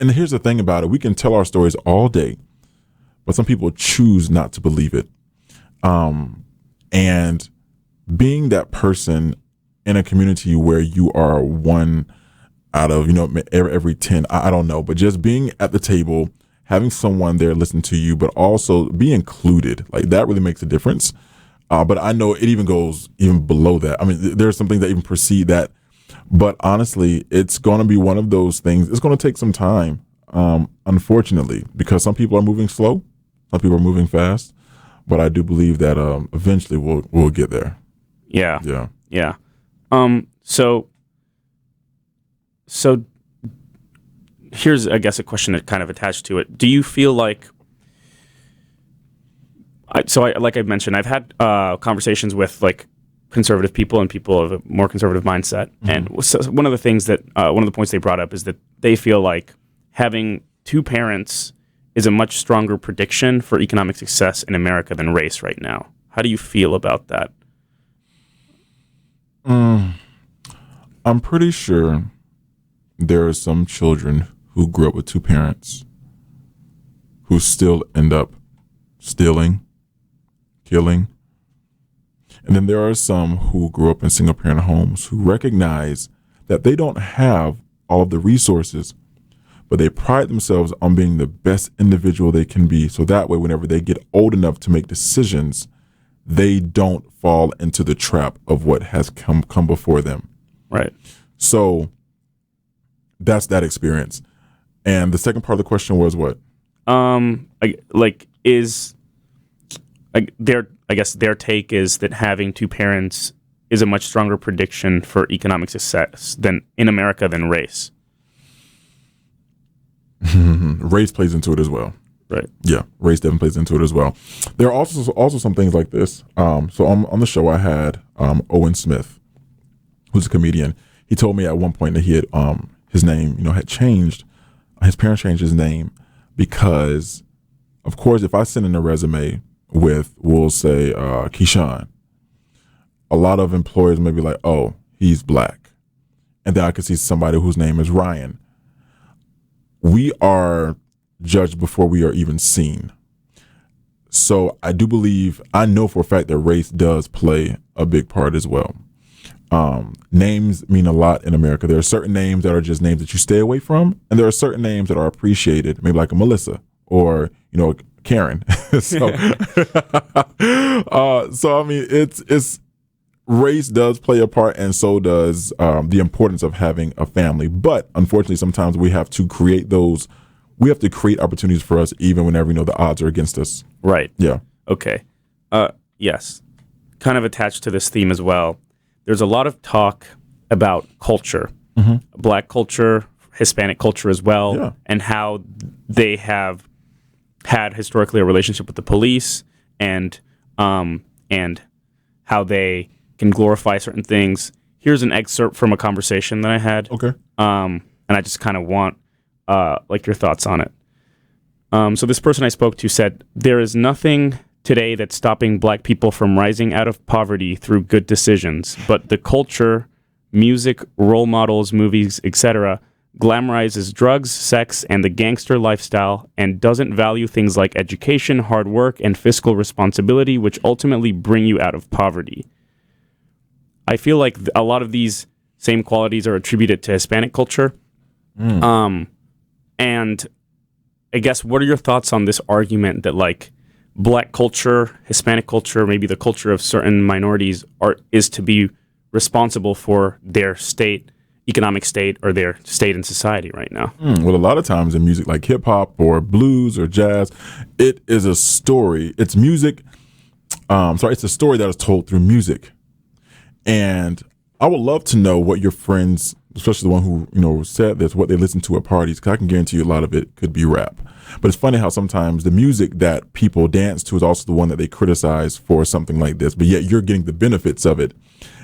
Speaker 2: And here's the thing about it: we can tell our stories all day, but some people choose not to believe it. And being that person in a community where you are one out of every 10, I don't know, but just being at the table, having someone there listen to you, but also be included, like that really makes a difference. But I know it even goes even below that. I mean, there's some things that even precede that. But honestly, it's going to be one of those things. It's going to take some time, unfortunately, because some people are moving slow, some people are moving fast. But I do believe that eventually we'll get there.
Speaker 1: Yeah.
Speaker 2: Yeah.
Speaker 1: Yeah. So here's, I guess, a question that kind of attached to it. Do you feel like, like I mentioned, I've had conversations with like conservative people and people of a more conservative mindset. Mm-hmm. And so one of the things that, one of the points they brought up is that they feel like having two parents is a much stronger prediction for economic success in America than race right now. How do you feel about that?
Speaker 2: I'm pretty sure there are some children who grew up with two parents who still end up stealing, killing. And then there are some who grew up in single parent homes who recognize that they don't have all of the resources, but they pride themselves on being the best individual they can be. So that way, whenever they get old enough to make decisions, they don't fall into the trap of what has come before them.
Speaker 1: Right.
Speaker 2: So that's that experience. And the second part of the question was what?
Speaker 1: is like I guess their take is that having two parents is a much stronger prediction for economic success than in America than race.
Speaker 2: Race plays into it as well.
Speaker 1: Right.
Speaker 2: Yeah, race definitely plays into it as well. There are also some things like this. So on the show I had Owen Smith, who's a comedian. He told me at one point that he had his name, had changed. His parents changed his name because, of course, if I send in a resume with, we'll say, Keyshawn, a lot of employers may be like, oh, he's black. And then I could see somebody whose name is Ryan. We are judged before we are even seen. So I know for a fact that race does play a big part as well. Names mean a lot in America. There are certain names that are just names that you stay away from, and there are certain names that are appreciated, maybe like a Melissa or, Karen. So I mean, it's race does play a part, and so does the importance of having a family. But unfortunately, sometimes we have to create opportunities for us, even whenever the odds are against us.
Speaker 1: Right.
Speaker 2: Yeah.
Speaker 1: Okay. Yes. Kind of attached to this theme as well. There's a lot of talk about culture, Black culture, Hispanic culture as well, and how they have had historically a relationship with the police, and how they can glorify certain things. Here's an excerpt from a conversation that I had.
Speaker 2: Okay.
Speaker 1: And I just kind of want your thoughts on it. So this person I spoke to said, there is nothing today that's stopping Black people from rising out of poverty through good decisions, but the culture, music, role models, movies, etc., glamorizes drugs, sex, and the gangster lifestyle, and doesn't value things like education, hard work, and fiscal responsibility, which ultimately bring you out of poverty. I feel like a lot of these same qualities are attributed to Hispanic culture. And I guess, what are your thoughts on this argument that Black culture, Hispanic culture, maybe the culture of certain minorities is to be responsible for their economic state, or their state in society right now?
Speaker 2: Well, a lot of times in music like hip hop or blues or jazz, it is a story. It's music. It's a story that is told through music. And I would love to know what your friends, especially the one who said this, what they listen to at parties, because I can guarantee you a lot of it could be rap. But it's funny how sometimes the music that people dance to is also the one that they criticize for something like this, but yet you're getting the benefits of it.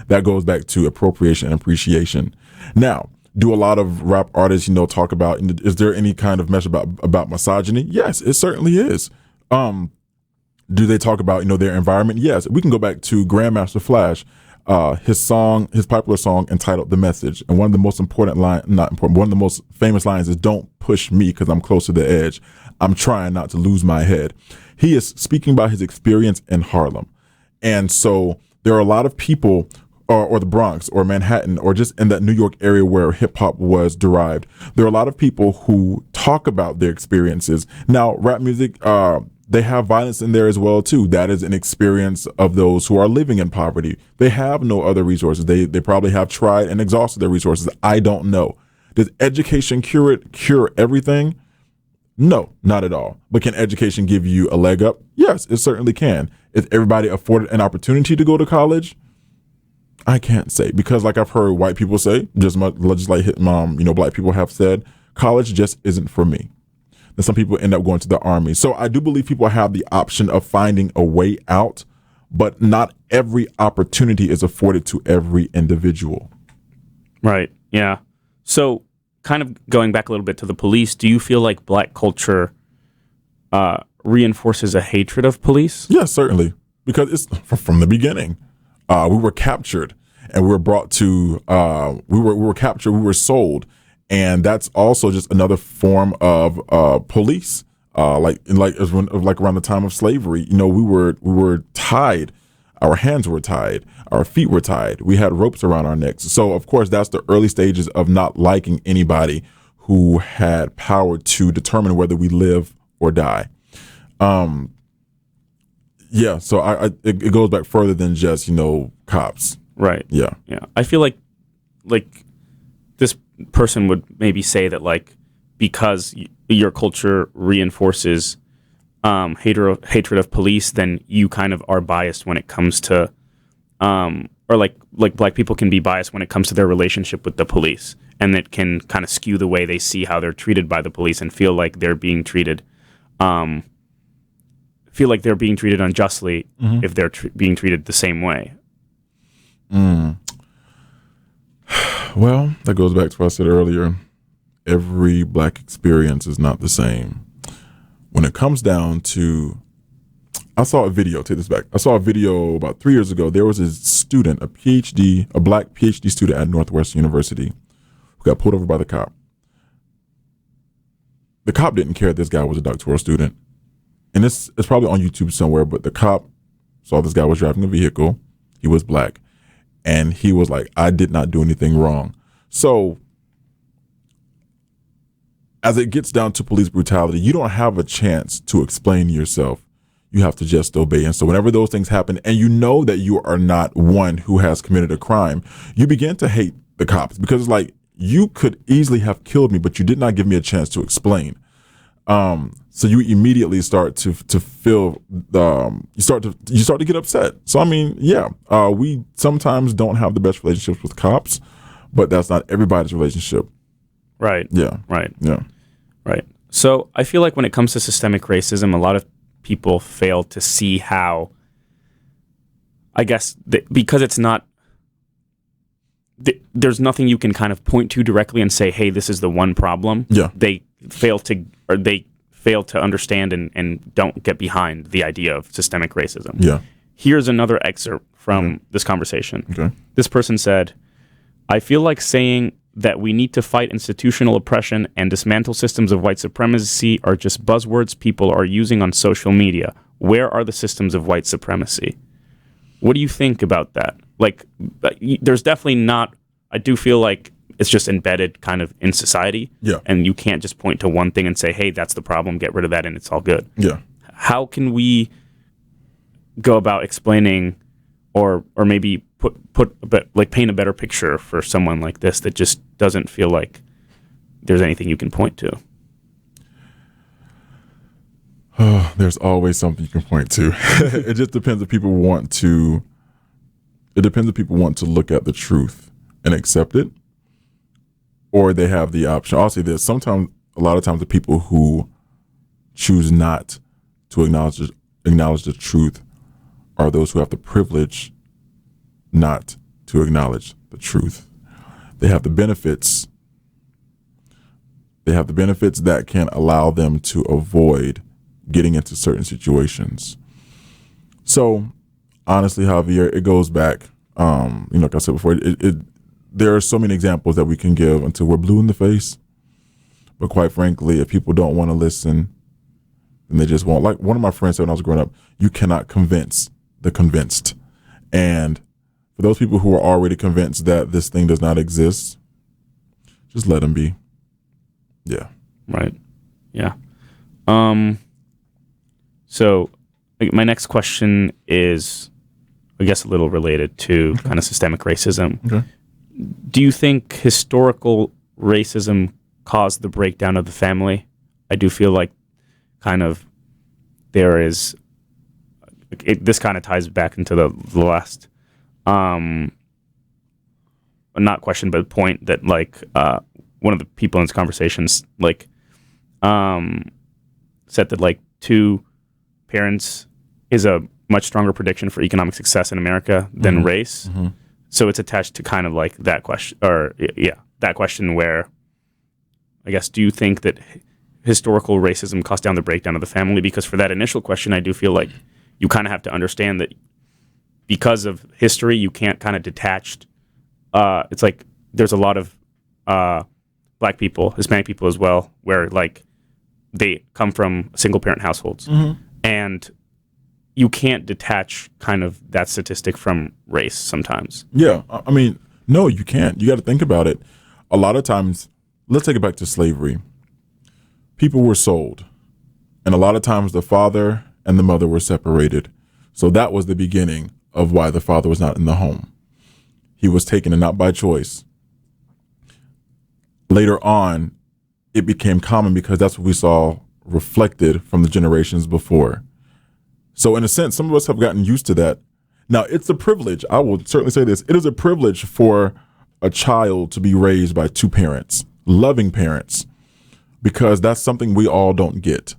Speaker 2: That goes back to appropriation and appreciation. Now, do a lot of rap artists, talk about, is there any kind of message about misogyny? Yes, it certainly is. Do they talk about, their environment? Yes. We can go back to Grandmaster Flash. His popular song entitled "The Message," and one of the most one of the most famous lines is, "Don't push me because I'm close to the edge. I'm trying not to lose my head." He is speaking about his experience in Harlem. And so there are a lot of people, or the Bronx or Manhattan, or just in that New York area where hip hop was derived. There are a lot of people who talk about their experiences. Now, rap music, they have violence in there as well, too. That is an experience of those who are living in poverty. They have no other resources. They probably have tried and exhausted their resources. I don't know. Does education cure everything? No, not at all. But can education give you a leg up? Yes, it certainly can. Is everybody afforded an opportunity to go to college? I can't say, because like I've heard white people say, just like Black people have said, college just isn't for me. And some people end up going to the army. So I do believe people have the option of finding a way out, but not every opportunity is afforded to every individual.
Speaker 1: Right. Yeah. So kind of going back a little bit to the police, do you feel like Black culture reinforces a hatred of police?
Speaker 2: Yes, certainly. Because it's from the beginning. We were captured and we were brought to, we were captured, we were sold. And that's also just another form of police, like around the time of slavery. We were tied, our hands were tied, our feet were tied. We had ropes around our necks. So of course, that's the early stages of not liking anybody who had power to determine whether we live or die. Yeah. So it goes back further than just cops.
Speaker 1: Right.
Speaker 2: Yeah.
Speaker 1: Yeah. I feel like this person would maybe say that because your culture reinforces hatred of police, then you kind of are biased when it comes to, or like black people can be biased when it comes to their relationship with the police, and it can kind of skew the way they see how they're treated by the police and feel like they're being treated, unjustly if they're being treated the same way.
Speaker 2: Well, that goes back to what I said earlier. Every black experience is not the same. When it comes down to, I saw a video, take this back. I saw a video about 3 years ago. There was a student, a black PhD student at Northwestern University who got pulled over by the cop. The cop didn't care this guy was a doctoral student. And it's probably on YouTube somewhere, but the cop saw this guy was driving a vehicle. He was black. And he was like, I did not do anything wrong. So as it gets down to police brutality, you don't have a chance to explain yourself. You have to just obey. And so whenever those things happen and you know that you are not one who has committed a crime, you begin to hate the cops because it's like, you could easily have killed me, but you did not give me a chance to explain. So you immediately start to feel, you start to get upset. So, I mean, yeah, we sometimes don't have the best relationships with cops, but that's not everybody's relationship.
Speaker 1: Right.
Speaker 2: Yeah.
Speaker 1: Right.
Speaker 2: Yeah.
Speaker 1: Right. So I feel like when it comes to systemic racism, a lot of people fail to see how, I guess, because it's not, there's nothing you can kind of point to directly and say, hey, this is the one problem.
Speaker 2: Yeah.
Speaker 1: They fail to understand and don't get behind the idea of systemic racism.
Speaker 2: Yeah.
Speaker 1: Here's another excerpt from this conversation.
Speaker 2: Okay.
Speaker 1: This person said, I feel like saying that we need to fight institutional oppression and dismantle systems of white supremacy are just buzzwords people are using on social media. Where are the systems of white supremacy? What do you think about that? Like, there's definitely not, I do feel like it's just embedded kind of in society.
Speaker 2: Yeah.
Speaker 1: And you can't just point to one thing and say, hey, that's the problem, get rid of that, and it's all good.
Speaker 2: Yeah.
Speaker 1: How can we go about explaining or maybe paint a better picture for someone like this that just doesn't feel like there's anything you can point to?
Speaker 2: Oh, there's always something you can point to. It just depends if people want to. It depends if people want to look at the truth and accept it, or they have the option. I'll say this: a lot of times, the people who choose not to acknowledge the truth are those who have the privilege not to acknowledge the truth. They have the benefits. They have the benefits that can allow them to avoid getting into certain situations. So, honestly, Javier, it goes back. Like I said before, there are so many examples that we can give until we're blue in the face. But quite frankly, if people don't want to listen, then they just won't. Like one of my friends said when I was growing up, you cannot convince the convinced. And for those people who are already convinced that this thing does not exist, just let them be. Yeah.
Speaker 1: Right. Yeah. So my next question is, I guess, a little related to kind of systemic racism.
Speaker 2: Okay.
Speaker 1: Do you think historical racism caused the breakdown of the family? I do feel like kind of there is, this kind of ties back into the last, not question, but point that like one of the people in this conversations like said that like two parents is a much stronger prediction for economic success in America than race. Mm-hmm. So it's attached to kind of like that question, or that question where, I guess, do you think that historical racism caused down the breakdown of the family? Because for that initial question, I do feel like you kind of have to understand that because of history, you can't kind of detach. It's like there's a lot of Black people, Hispanic people as well, where like they come from single parent households. Mm-hmm. And you can't detach kind of that statistic from race sometimes.
Speaker 2: Yeah. I mean, no, you can't. You got to think about it. A lot of times, let's take it back to slavery. People were sold. And a lot of times the father and the mother were separated. So that was the beginning of why the father was not in the home. He was taken and not by choice. Later on, it became common because that's what we saw reflected from the generations before. So in a sense, some of us have gotten used to that. Now, it's a privilege. I will certainly say this. It is a privilege for a child to be raised by two parents, loving parents, because that's something we all don't get.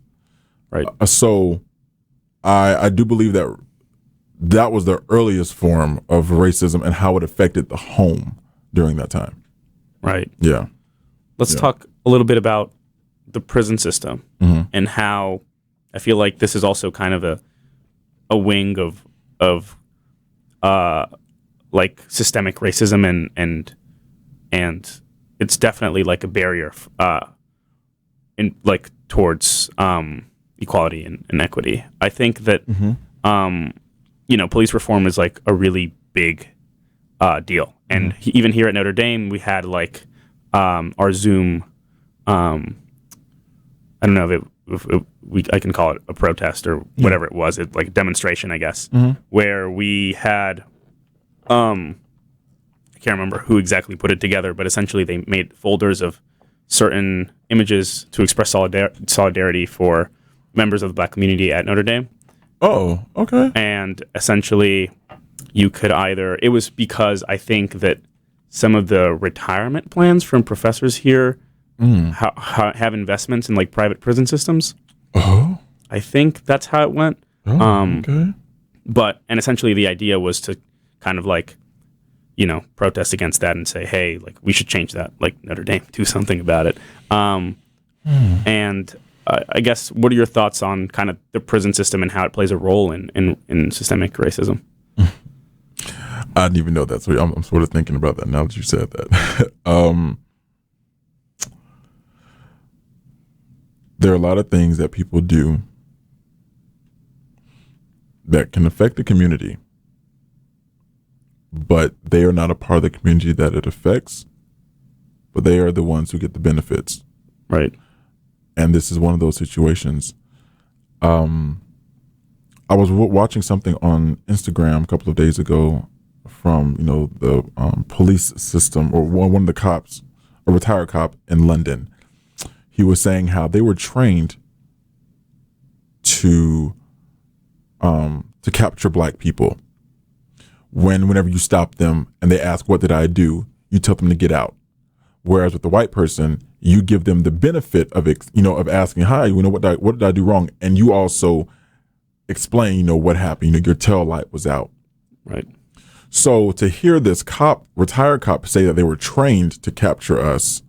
Speaker 1: Right.
Speaker 2: So I do believe that that was the earliest form of racism and how it affected the home during that time.
Speaker 1: Right.
Speaker 2: Yeah.
Speaker 1: Let's talk a little bit about the prison system and how I feel like this is also kind of a wing of like systemic racism and it's definitely like a barrier in like towards equality and equity. I think that police reform is like a really big deal, and even here at Notre Dame, we had like our Zoom. I don't know if I can call it a protest or whatever it was, like a demonstration, I guess, where we had, I can't remember who exactly put it together, but essentially they made folders of certain images to express solidarity for members of the Black community at Notre Dame.
Speaker 2: Oh, okay.
Speaker 1: And essentially you could it was because I think that some of the retirement plans from professors here have investments in like private prison systems.
Speaker 2: Oh,
Speaker 1: I think that's how it went.
Speaker 2: okay.
Speaker 1: And essentially the idea was to kind of like, protest against that and say, hey, like we should change that, like Notre Dame, do something about it. And I guess, what are your thoughts on kind of the prison system and how it plays a role in systemic racism?
Speaker 2: I didn't even know that. So I'm sort of thinking about that now that you said that. There are a lot of things that people do that can affect the community, but they are not a part of the community that it affects, but they are the ones who get the benefits.
Speaker 1: Right.
Speaker 2: And this is one of those situations. I was watching something on Instagram a couple of days ago from, the police system, or one of the cops, a retired cop in London. He was saying how they were trained to capture Black people. Whenever you stop them and they ask, what did I do? You tell them to get out. Whereas with the white person, you give them the benefit of asking, hi, what did I do wrong? And you also explain, what happened. Your tail light was out.
Speaker 1: Right.
Speaker 2: So to hear this retired cop say that they were trained to capture us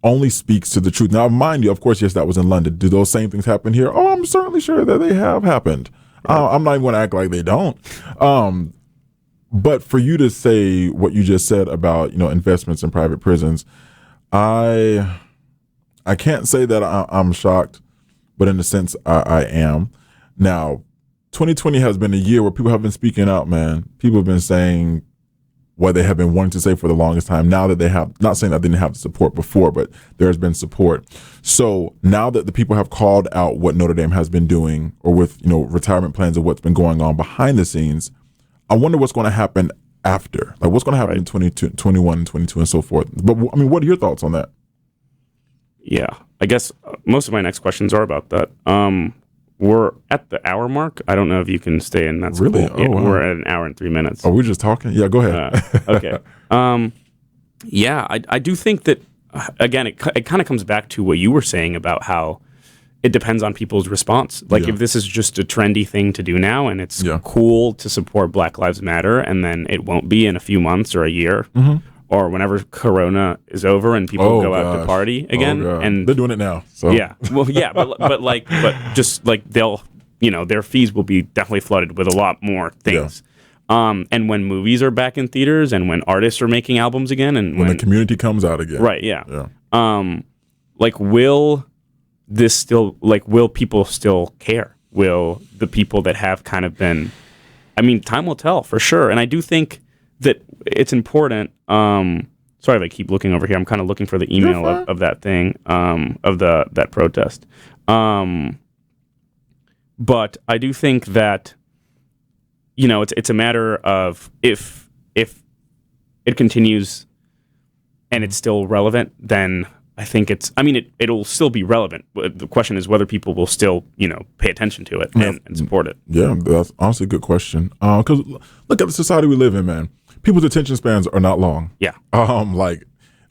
Speaker 2: only speaks to the truth. Now, mind you, of course, yes, that was in London. Do those same things happen here? Oh, I'm certainly sure that they have happened. Right. I'm not even going to act like they don't. But for you to say what you just said about, investments in private prisons, I can't say that I'm shocked, but in a sense, I am. Now, 2020 has been a year where people have been speaking out, man. People have been saying what they have been wanting to say for the longest time. Now that they have, not saying that they didn't have the support before, but there has been support. So now that the people have called out what Notre Dame has been doing, or with, retirement plans of what's been going on behind the scenes, I wonder what's going to happen after. Like, what's going to happen in 21 and 22 and so forth. But I mean, what are your thoughts on that?
Speaker 1: Yeah, I guess most of my next questions are about that. We're at the hour mark. I don't know if you can stay in. That's
Speaker 2: really
Speaker 1: cool. Yeah,
Speaker 2: wow.
Speaker 1: We're at an hour and 3 minutes.
Speaker 2: Are we just talking? Yeah, go ahead.
Speaker 1: Okay. Yeah, I do think that, again, it kind of comes back to what you were saying about how it depends on people's response. Like, if this is just a trendy thing to do now and it's cool to support Black Lives Matter, and then it won't be in a few months or a year, or whenever Corona is over and people go out to party again. And
Speaker 2: they're doing it now. So.
Speaker 1: Yeah. Well, yeah, but just like they'll, their fees will be definitely flooded with a lot more things. Yeah. And when movies are back in theaters and when artists are making albums again, and
Speaker 2: when the community comes out again.
Speaker 1: Right. Yeah. Will this still, will people still care? Will the people that have kind of been, time will tell for sure. And I do think that it's important. Sorry if I keep looking over here. I'm kind of looking for the email of that thing, of that protest. But I do think that, it's a matter of if it continues and it's still relevant, then I think it'll still be relevant. The question is whether people will still, pay attention to it and support it.
Speaker 2: Yeah, that's honestly a good question. Because look at the society we live in, man. People's attention spans are not long.
Speaker 1: Yeah.
Speaker 2: Like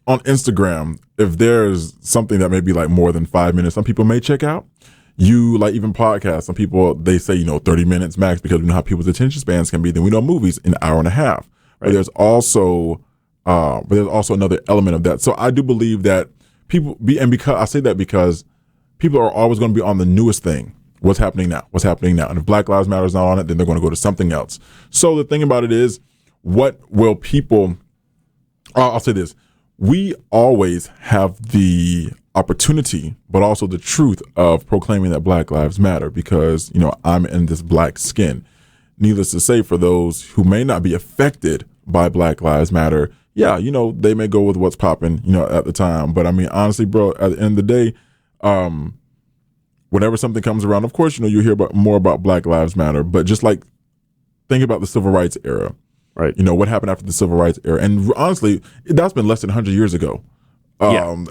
Speaker 2: on Instagram, if there's something that may be like more than 5 minutes, some people may check out. Like even podcasts, some people, they say, 30 minutes max, because we know how people's attention spans can be. Then we know movies an hour and a half. Right. But there's also another element of that. So I do believe that because I say that because people are always going to be on the newest thing. What's happening now? And if Black Lives Matter is not on it, then they're going to go to something else. So the thing about it is, what will people, I'll say this, we always have the opportunity, but also the truth of proclaiming that Black Lives Matter, because, I'm in this black skin. Needless to say, for those who may not be affected by Black Lives Matter, yeah, they may go with what's popping, at the time. But I mean, honestly, bro, at the end of the day, whenever something comes around, of course, you hear more about Black Lives Matter, but just like think about the civil rights era, right? What happened after the civil rights era. And honestly, that's been less than 100 years ago.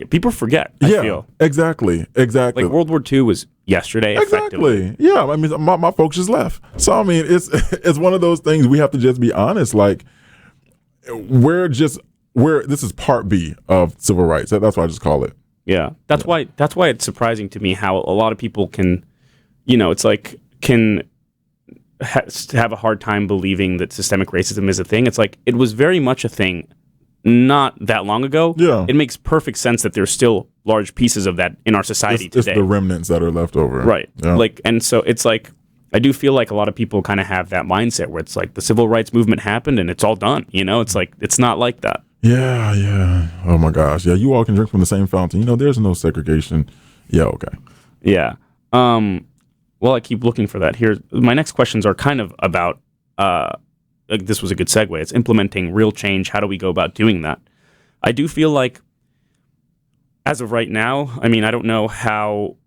Speaker 1: People forget, I feel.
Speaker 2: Exactly.
Speaker 1: Like World War II was yesterday, effectively.
Speaker 2: Yeah, I mean, my folks just left. So, I mean, it's one of those things we have to just be honest. Like, this is part B of civil rights. That's why I just call it.
Speaker 1: Yeah, that's why it's surprising to me how a lot of people can, have a hard time believing that systemic racism is a thing. It's like, it was very much a thing not that long ago.
Speaker 2: Yeah.
Speaker 1: It makes perfect sense that there's still large pieces of that in our society today.
Speaker 2: It's the remnants that are left over.
Speaker 1: Right.
Speaker 2: Yeah.
Speaker 1: And so it's like, I do feel like a lot of people kind of have that mindset where it's like the civil rights movement happened and it's all done. It's like, it's not like that.
Speaker 2: Yeah. Oh my gosh. Yeah. You all can drink from the same fountain. There's no segregation. Yeah. Okay.
Speaker 1: Yeah. Well, I keep looking for that here. My next questions are kind of about, this was a good segue. It's implementing real change. How do we go about doing that? I do feel like, as of right now, I mean, I don't know how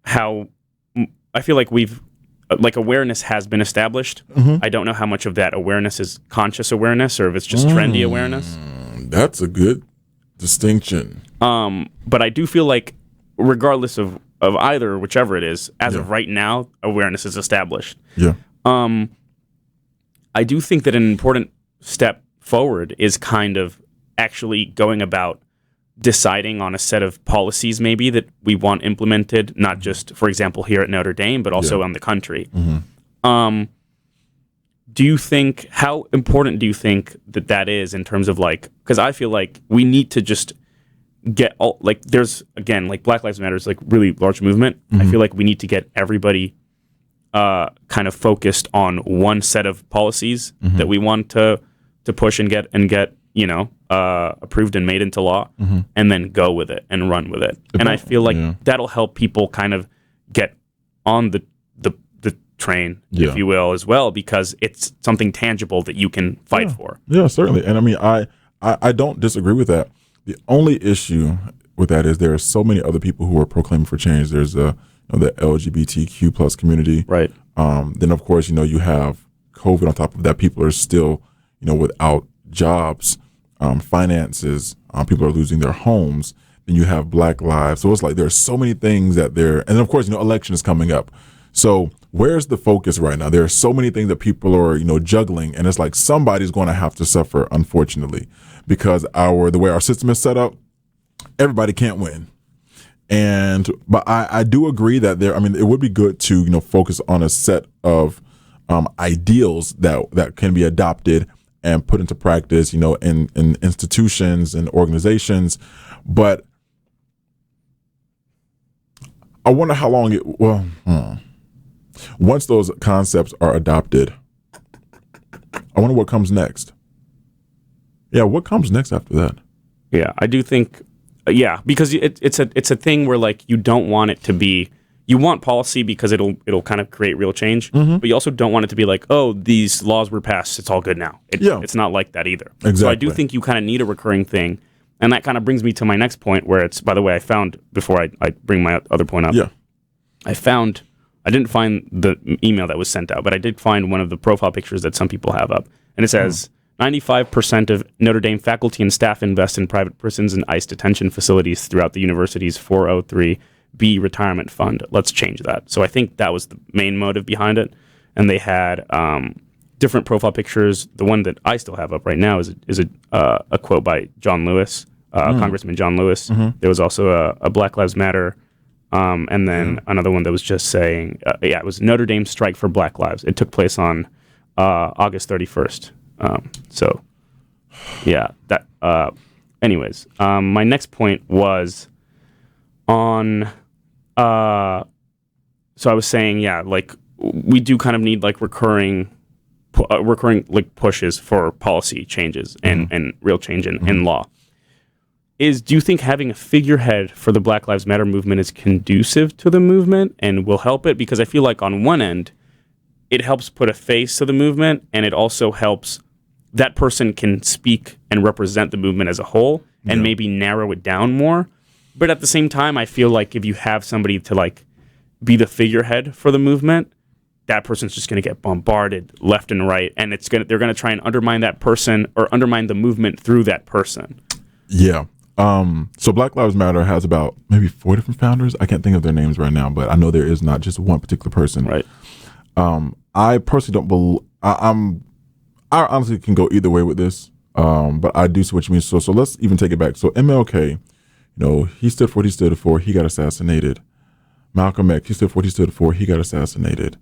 Speaker 1: I feel like awareness has been established. Mm-hmm. I don't know how much of that awareness is conscious awareness or if it's just trendy awareness.
Speaker 2: That's a good distinction.
Speaker 1: But I do feel like, regardless of either, whichever it is, as of right now, awareness is established.
Speaker 2: Yeah.
Speaker 1: I do think that an important step forward is kind of actually going about deciding on a set of policies maybe that we want implemented, not just, for example, here at Notre Dame, but also on the country. Mm-hmm. How important do you think that is in terms of because I feel like we need to just get there's, again, Black Lives Matter is really large movement. Mm-hmm. I feel like we need to get everybody kind of focused on one set of policies that we want to push and get approved and made into law, and then go with it and run with it. And I feel like that'll help people kind of get on the train, if you will, as well, because it's something tangible that you can fight for. Yeah,
Speaker 2: certainly. And I mean, I don't disagree with that. The only issue with that is there are so many other people who are proclaiming for change. There's the LGBTQ plus community.
Speaker 1: Right.
Speaker 2: Then, of course, you have COVID on top of that. People are still, without jobs, finances. People are losing their homes. Then you have Black lives. So it's like there's so many things that there. And then, of course, election is coming up. So where's the focus right now? There are so many things that people are, juggling. And it's like somebody's going to have to suffer, unfortunately, because the way our system is set up, everybody can't win. But I do agree that it would be good to, focus on a set of ideals that can be adopted and put into practice, in institutions and organizations. But I wonder how long once those concepts are adopted, I wonder what comes next. Yeah, what comes next after that?
Speaker 1: Yeah, I do think, because it's a thing where you don't want it to be, you want policy because it'll kind of create real change, but you also don't want it to be these laws were passed, it's all good now. It's not like that either.
Speaker 2: Exactly.
Speaker 1: So I do think you kind of need a recurring thing, and that kind of brings me to my next point, where it's, by the way, I found, before I bring my other point up, I didn't find the email that was sent out, but I did find one of the profile pictures that some people have up, and it says, 95% of Notre Dame faculty and staff invest in private prisons and ICE detention facilities throughout the university's 403B retirement fund. Let's change that. So I think that was the main motive behind it. And they had different profile pictures. The one that I still have up right now is a quote by John Lewis, Congressman John Lewis. There was also a Black Lives Matter, and then another one that was just saying, it was Notre Dame strike for Black Lives. It took place on August 31st. Anyways, my next point was on, so I was saying, like, we do kind of need like recurring like pushes for policy changes and real change in law. Do you think having a figurehead for the Black Lives Matter movement is conducive to the movement and will help it? Because I feel like on one end, it helps put a face to the movement, and it also helps that person can speak and represent the movement as a whole and maybe narrow it down more. But at the same time, I feel like if you have somebody to like be the figurehead for the movement, that person's just going to get bombarded left and right, and they're going to try and undermine that person or undermine the movement through that person.
Speaker 2: Yeah. So Black Lives Matter has about maybe 4 different founders. I can't think of their names right now, but I know there is not just one particular person.
Speaker 1: Right.
Speaker 2: I personally don't believe. I honestly can go either way with this, but I do see what you mean. So let's even take it back. So MLK, he stood for what he stood for. He got assassinated. Malcolm X, he stood for what he stood for. He got assassinated.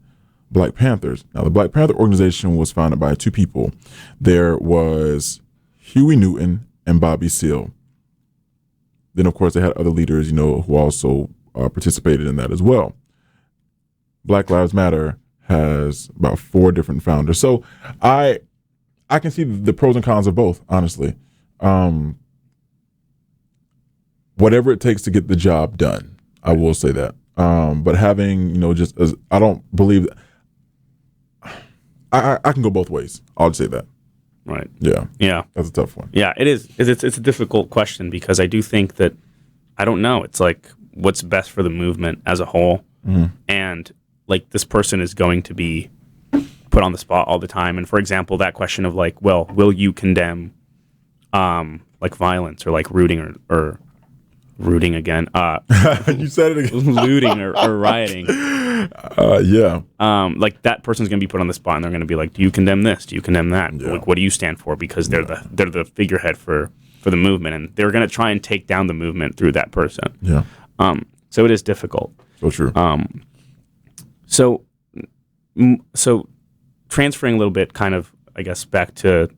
Speaker 2: Black Panthers. Now, the Black Panther organization was founded by 2 people. There was Huey Newton and Bobby Seale. Then, of course, they had other leaders, who also participated in that as well. Black Lives Matter has about 4 different founders. So I can see the pros and cons of both, honestly. Whatever it takes to get the job done, I will say that. But having, I don't believe I can go both ways. I'll say that.
Speaker 1: Right.
Speaker 2: Yeah.
Speaker 1: Yeah.
Speaker 2: That's a tough one.
Speaker 1: Yeah, it is. It's a difficult question because I do think that, I don't know, it's like what's best for the movement as a whole. And like this person is going to be put on the spot all the time. And for example, that question of like, well, will you condemn like violence or like rooting or rooting again?
Speaker 2: You said it again.
Speaker 1: Looting or rioting.
Speaker 2: Yeah.
Speaker 1: Like that person's going to be put on the spot and they're going to be like, do you condemn this? Do you condemn that?
Speaker 2: Yeah.
Speaker 1: Like, what do you stand for? Because they're the figurehead for the movement, and they're going to try and take down the movement through that person.
Speaker 2: Yeah.
Speaker 1: So it is difficult.
Speaker 2: So true.
Speaker 1: So transferring a little bit, kind of, I guess, back to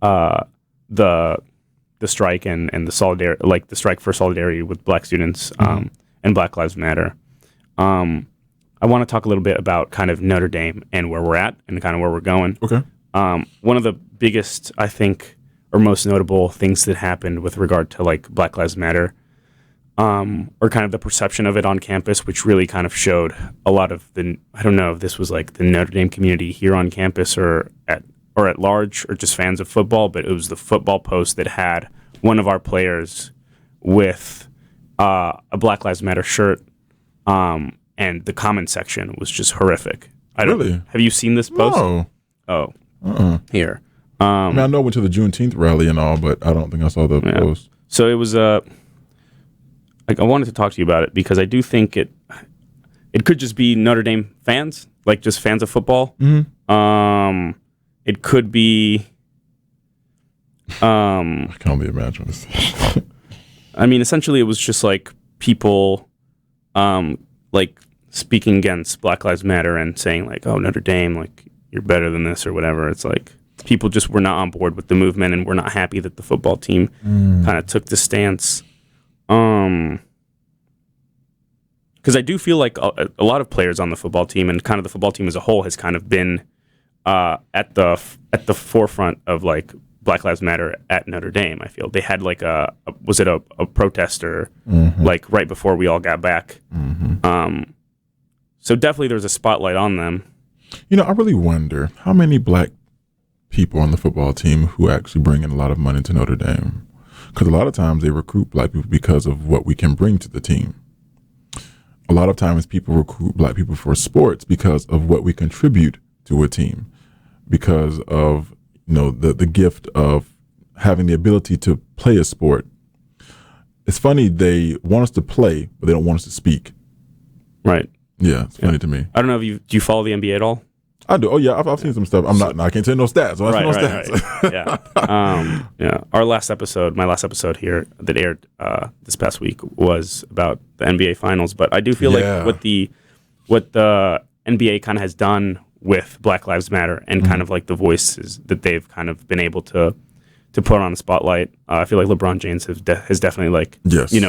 Speaker 1: the strike and the solidarity, like the strike for solidarity with Black students and Black Lives Matter. I want to talk a little bit about kind of Notre Dame and where we're at and kind of where we're going.
Speaker 2: Okay.
Speaker 1: One of the biggest, I think, or most notable things that happened with regard to like Black Lives Matter, or kind of the perception of it on campus, which really kind of showed a lot of I don't know if this was like the Notre Dame community here on campus or at large or just fans of football, but it was the football post that had one of our players with a Black Lives Matter shirt, and the comment section was just horrific.
Speaker 2: Really?
Speaker 1: Have you seen this post?
Speaker 2: No.
Speaker 1: Oh. Here.
Speaker 2: I mean, I know I went to the Juneteenth rally and all, but I don't think I saw the post.
Speaker 1: So it was like I wanted to talk to you about it because I do think it could just be Notre Dame fans, like just fans of football. It could be.
Speaker 2: I can only imagine this.
Speaker 1: I mean, essentially, it was just like people, like speaking against Black Lives Matter and saying like, "Oh, Notre Dame, like you're better than this" or whatever. It's like people just were not on board with the movement and were not happy that the football team kind of took the stance. Because I do feel like a lot of players on the football team and kind of the football team as a whole has kind of been at the forefront of like Black Lives Matter at Notre Dame. I feel they had like a protester like right before we all got back. So definitely there's a spotlight on them.
Speaker 2: I really wonder how many Black people on the football team who actually bring in a lot of money to Notre Dame. Because a lot of times they recruit Black people because of what we can bring to the team. A lot of times people recruit Black people for sports because of what we contribute to a team. Because of, the gift of having the ability to play a sport. It's funny, they want us to play, but they don't want us to speak.
Speaker 1: Right.
Speaker 2: Yeah, it's funny to me.
Speaker 1: I don't know if do you follow the NBA at all?
Speaker 2: I do. Oh yeah, I've seen some stuff. I can't tell you no stats.
Speaker 1: Right. Yeah. My last episode here that aired this past week was about the NBA Finals. But I do feel like what the NBA kind of has done with Black Lives Matter and kind of like the voices that they've kind of been able to put on the spotlight. I feel like LeBron James has definitely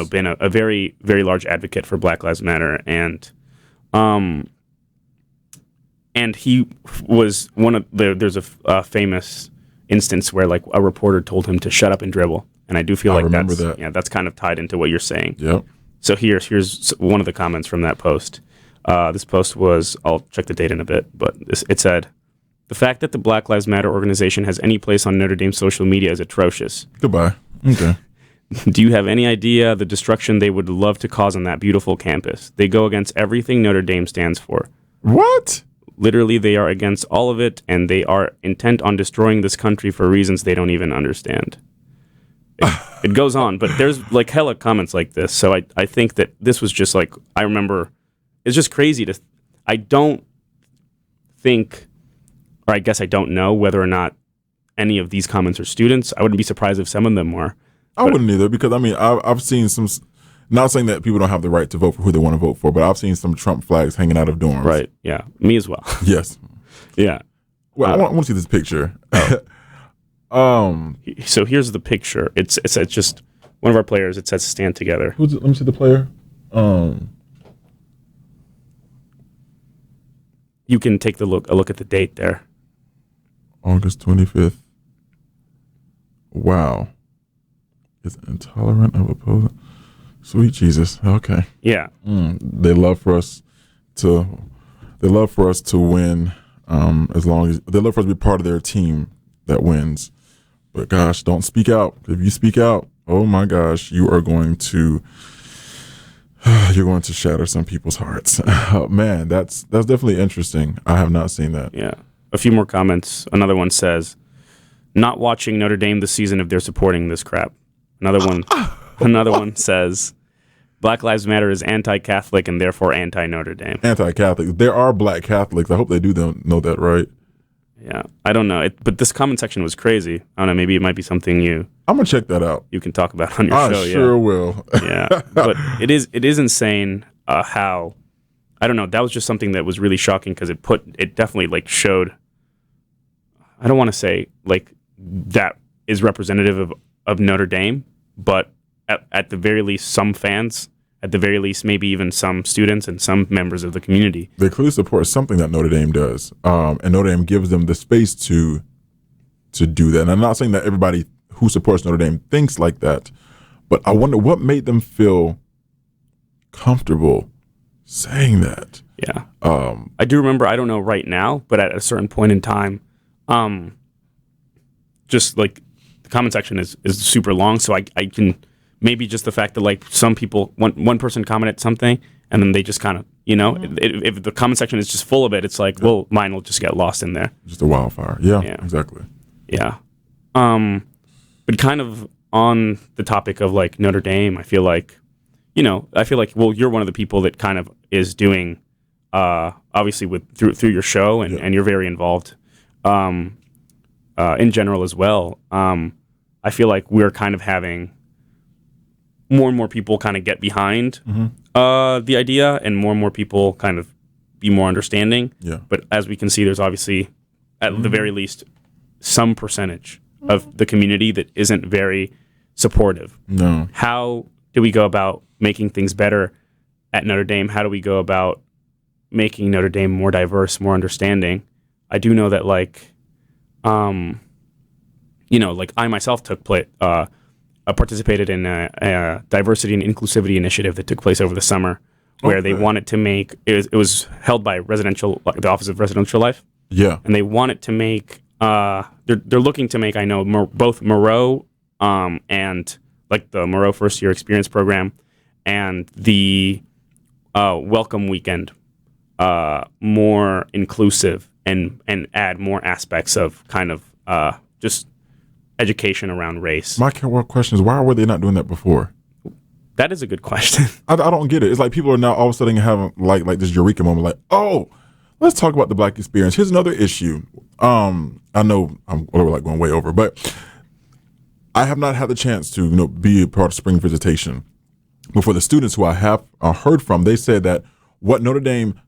Speaker 1: been a very, very large advocate for Black Lives Matter, and he was one of there's a famous instance where like a reporter told him to shut up and dribble, and I do feel that's kind of tied into what you're saying.
Speaker 2: Yep.
Speaker 1: So here's one of the comments from that post. This post was, I'll check the date in a bit, but it said, "The fact that the Black Lives Matter organization has any place on Notre Dame social media is atrocious.
Speaker 2: Goodbye. Okay.
Speaker 1: Do you have any idea the destruction they would love to cause on that beautiful campus? They go against everything Notre Dame stands for.
Speaker 2: What?
Speaker 1: Literally, they are against all of it, and they are intent on destroying this country for reasons they don't even understand." It goes on, but there's like hella comments like this. So I think that this was just like, I remember, it's just crazy I don't think, or I guess I don't know whether or not any of these comments are students. I wouldn't be surprised if some of them were.
Speaker 2: I wouldn't either, because I mean, I've seen some, not saying that people don't have the right to vote for who they want to vote for, but I've seen some Trump flags hanging out of dorms.
Speaker 1: Right, yeah. Me as well.
Speaker 2: Yes.
Speaker 1: Yeah.
Speaker 2: Well, I want to see this picture.
Speaker 1: So here's the picture. It's just one of our players. It says "Stand Together."
Speaker 2: Let me see the player.
Speaker 1: You can take a look at the date there.
Speaker 2: August 25th. Wow. Is intolerant of opposing. Sweet Jesus. Okay.
Speaker 1: Yeah.
Speaker 2: They love for us to win. As long as they love for us to be part of their team that wins. But gosh, don't speak out. If you speak out, oh my gosh, you are going to shatter some people's hearts. Man, that's definitely interesting. I have not seen that.
Speaker 1: Yeah. A few more comments. Another one says, "Not watching Notre Dame this season if they're supporting this crap." Another one says, "Black Lives Matter is anti-Catholic and therefore anti-Notre Dame."
Speaker 2: Anti-Catholic. There are Black Catholics. I hope they do know that, right?
Speaker 1: Yeah, I don't know. But this comment section was crazy. I don't know. Maybe it might be something
Speaker 2: I'm gonna check that out.
Speaker 1: You can talk about on your show.
Speaker 2: I sure will.
Speaker 1: Yeah, but it is insane how, I don't know. That was just something that was really shocking because it definitely like showed. I don't want to say like that is representative of Notre Dame, but at the very least, some fans. At the very least, maybe even some students and some members of the community.
Speaker 2: They clearly support something that Notre Dame does. And Notre Dame gives them the space to do that. And I'm not saying that everybody who supports Notre Dame thinks like that, but I wonder what made them feel comfortable saying that.
Speaker 1: Yeah. I do remember, I don't know right now, but at a certain point in time, just like the comment section is super long, so I can... Maybe just the fact that like some people, one person commented something and then they just kind of, if the comment section is just full of it, it's like, well, mine will just get lost in there.
Speaker 2: Just a wildfire. Yeah, exactly.
Speaker 1: Yeah. But kind of on the topic of like Notre Dame, I feel like, well, you're one of the people that kind of is doing, obviously through your show and you're very involved, in general as well. I feel like we're kind of having more and more people kind of get behind the idea, and more people kind of be more understanding.
Speaker 2: Yeah.
Speaker 1: But as we can see, there's obviously, at the very least, some percentage of the community that isn't very supportive.
Speaker 2: No.
Speaker 1: How do we go about making things better at Notre Dame? How do we go about making Notre Dame more diverse, more understanding? I do know that, like, like I myself participated in a diversity and inclusivity initiative that took place over the summer, where they wanted to make it was held by the Office of Residential Life.
Speaker 2: Yeah,
Speaker 1: and they wanted to make they're looking to make, I know, both Moreau and like the Moreau First Year Experience Program and the Welcome Weekend more inclusive and add more aspects of kind of just education around race.
Speaker 2: My question is, why were they not doing that before?
Speaker 1: That is a good question.
Speaker 2: I don't get it. It's like people are now all of a sudden having like this eureka moment, like, oh, let's talk about the Black experience. Here's another issue. I know we're like going way over, but I have not had the chance to be a part of spring visitation. But for the students who I have heard from, they said that what Notre Dame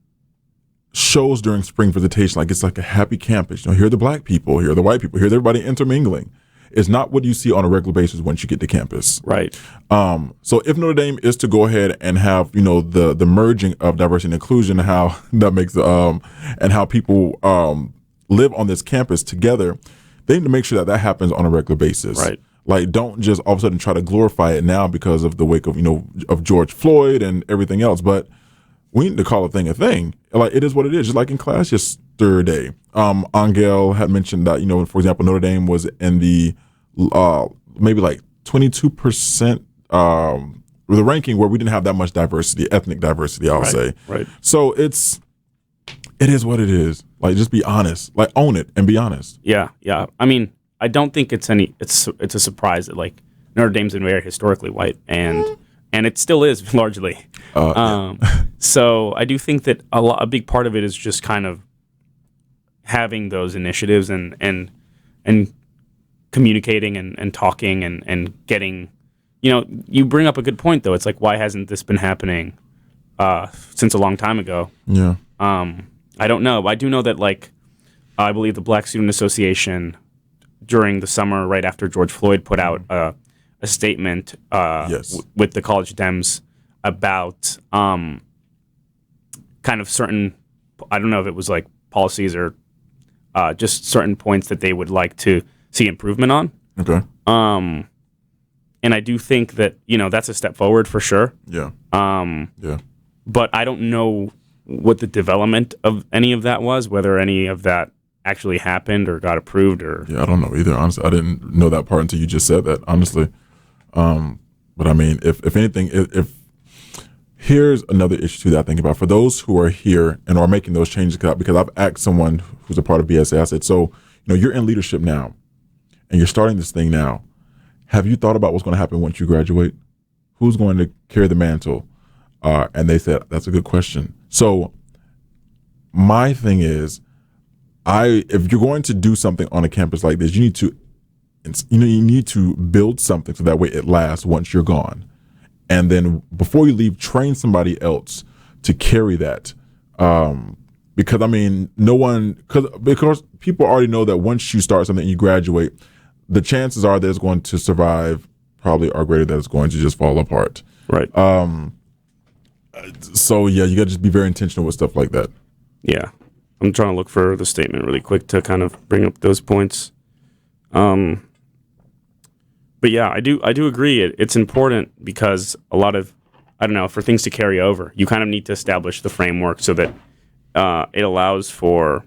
Speaker 2: shows during spring visitation, like it's like a happy campus. Here are the Black people, here are the white people, here are everybody intermingling. It's not what you see on a regular basis once you get to campus.
Speaker 1: Right.
Speaker 2: So if Notre Dame is to go ahead and have, the merging of diversity and inclusion, how that makes, and how people live on this campus together, they need to make sure that happens on a regular basis.
Speaker 1: Right.
Speaker 2: Like, don't just all of a sudden try to glorify it now because of the wake of, of George Floyd and everything else. But we need to call a thing a thing. Like, it is what it is. Just like in class yesterday, Angel had mentioned that, for example, Notre Dame was in the maybe like 22% the ranking where we didn't have that much diversity, ethnic diversity, I'll say. Right. So it is what it is. Like, just be honest. Like, own it and be honest.
Speaker 1: Yeah. I mean, I don't think it's a surprise that like Notre Dame's been very historically white and it still is largely. So I do think that a big part of it is just kind of having those initiatives and communicating and talking and getting, you bring up a good point though. It's like, why hasn't this been happening since a long time ago?
Speaker 2: Yeah.
Speaker 1: I don't know. I do know that like I believe the Black Student Association during the summer right after George Floyd put out a statement with the college Dems about kind of certain, I don't know if it was like policies or just certain points that they would like to see improvement on.
Speaker 2: Okay.
Speaker 1: And I do think that, that's a step forward for sure.
Speaker 2: Yeah.
Speaker 1: But I don't know what the development of any of that was, whether any of that actually happened or got approved or.
Speaker 2: Yeah, I don't know either. Honestly, I didn't know that part until you just said that, honestly. But I mean, if anything, if here's another issue that I think about for those who are here and are making those changes, because I've asked someone who's a part of BSA, I said, so, you're in leadership now and you're starting this thing now. Have you thought about what's going to happen once you graduate? Who's going to carry the mantle? And they said, that's a good question. So my thing is, if you're going to do something on a campus like this, you need to build something so that way it lasts once you're gone. And then before you leave, train somebody else to carry that. Because I mean, because people already know that once you start something and you graduate, the chances are that it's going to survive probably are greater that it's going to just fall apart.
Speaker 1: Right.
Speaker 2: So yeah, you got to just be very intentional with stuff like that.
Speaker 1: Yeah. I'm trying to look for the statement really quick to kind of bring up those points. But yeah, I do agree. It's important because a lot of, I don't know, for things to carry over, you kind of need to establish the framework so that it allows for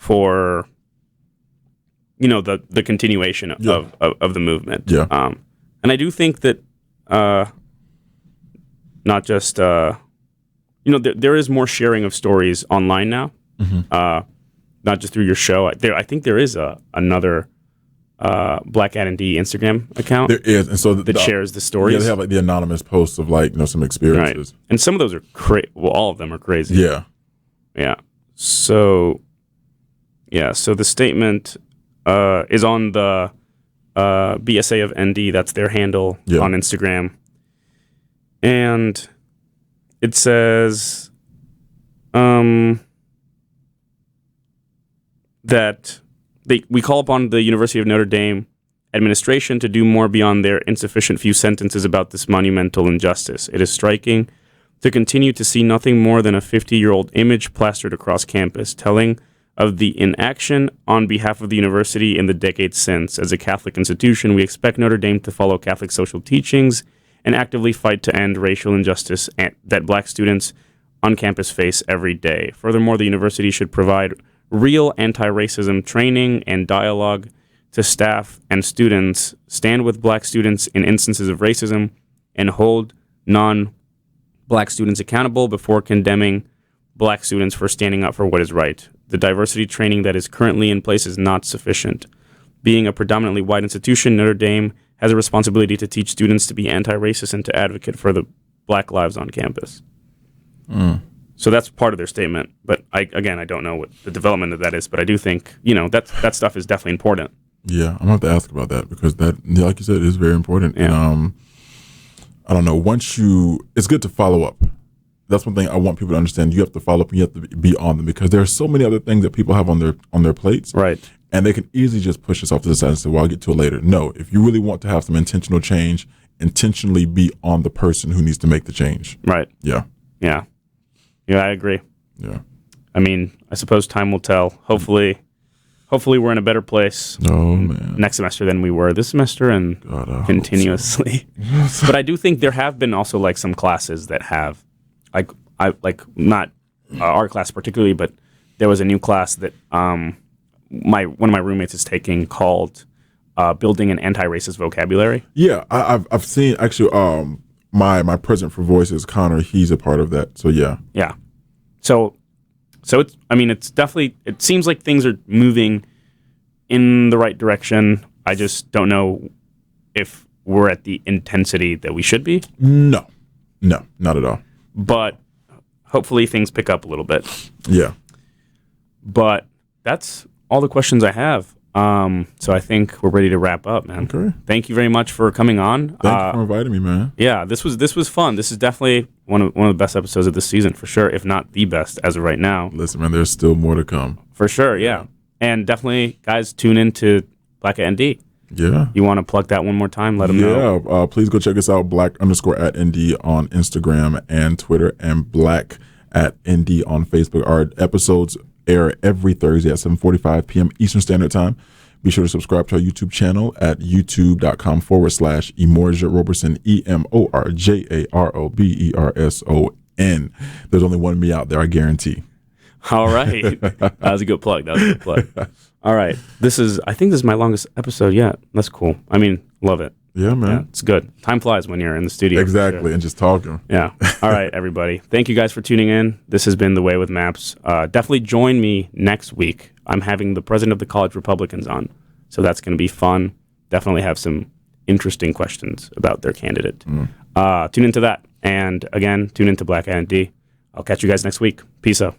Speaker 1: the continuation of the movement.
Speaker 2: Yeah.
Speaker 1: And I do think that not just there is more sharing of stories online now, not just through your show. I think there is another Black Ad&D Instagram account.
Speaker 2: There is, and so
Speaker 1: that shares the stories.
Speaker 2: Yeah, they have like the anonymous posts of like some experiences,
Speaker 1: right. And some of those are all of them are crazy.
Speaker 2: Yeah.
Speaker 1: So the statement is on the BSA of ND. That's their handle on Instagram, and it says that we call upon the University of Notre Dame administration to do more beyond their insufficient few sentences about this monumental injustice. It is striking to continue to see nothing more than a 50-year-old image plastered across campus, telling of the inaction on behalf of the university in the decades since. As a Catholic institution, we expect Notre Dame to follow Catholic social teachings and actively fight to end racial injustice that Black students on campus face every day. Furthermore, the university should provide real anti-racism training and dialogue to staff and students, stand with Black students in instances of racism, and hold non-Black students accountable before condemning Black students for standing up for what is right. the diversity training that is currently in place is not sufficient. Being a predominantly white institution, Notre Dame has a responsibility to teach students to be anti-racist and to advocate for the Black lives on campus. So that's part of their statement. But I don't know what the development of that is, but I do think, that stuff is definitely important.
Speaker 2: Yeah, I'm going to have to ask about that because that, like you said, is very important.
Speaker 1: Yeah.
Speaker 2: And I don't know, it's good to follow up. That's one thing I want people to understand. You have to follow up and you have to be on them because there are so many other things that people have on their plates.
Speaker 1: Right.
Speaker 2: And they can easily just push this off to the side and say, well, I'll get to it later. No, if you really want to have some intentional change, intentionally be on the person who needs to make the change.
Speaker 1: Right.
Speaker 2: Yeah.
Speaker 1: Yeah. Yeah, I agree.
Speaker 2: Yeah.
Speaker 1: I mean, I suppose time will tell. Hopefully we're in a better place next semester than we were this semester and continuously. So. But I do think there have been also like some classes that have not our class particularly, but there was a new class that one of my roommates is taking called Building an Anti-Racist Vocabulary. Yeah,
Speaker 2: I've seen actually my president for Voices, Connor, he's a part of that. So yeah.
Speaker 1: Yeah. So it's definitely, it seems like things are moving in the right direction. I just don't know if we're at the intensity that we should be.
Speaker 2: No, not at all.
Speaker 1: But hopefully things pick up a little bit.
Speaker 2: Yeah.
Speaker 1: But that's all the questions I have. So I think we're ready to wrap up, man.
Speaker 2: Okay.
Speaker 1: Thank you very much for coming on.
Speaker 2: Thank you for inviting me, man.
Speaker 1: Yeah, this was fun. This is definitely one of the best episodes of this season, for sure, if not the best as of right now.
Speaker 2: Listen, man, there's still more to come.
Speaker 1: For sure, yeah. And definitely, guys, tune in to Black at ND.
Speaker 2: Yeah.
Speaker 1: You want to plug that one more time? Let them know.
Speaker 2: Yeah, please go check us out, Black_at ND on Instagram and Twitter, and Black at ND on Facebook. Our episodes air every Thursday at 7:45 p.m. Eastern Standard Time. Be sure to subscribe to our YouTube channel at youtube.com/Emorja Roberson, EMORJAROBERSON. There's only one me out there, I guarantee.
Speaker 1: All right. That was a good plug. All right. I think this is my longest episode yet. That's cool. I mean, love it.
Speaker 2: Yeah, man. Yeah,
Speaker 1: it's good. Time flies when you're in the studio.
Speaker 2: Exactly, sure. And just talking.
Speaker 1: Yeah. All right, everybody. Thank you guys for tuning in. This has been The Way with Maps. Definitely join me next week. I'm having the president of the College Republicans on, so that's going to be fun. Definitely have some interesting questions about their candidate. Tune into that. And again, tune into Black ND. I'll catch you guys next week. Peace out.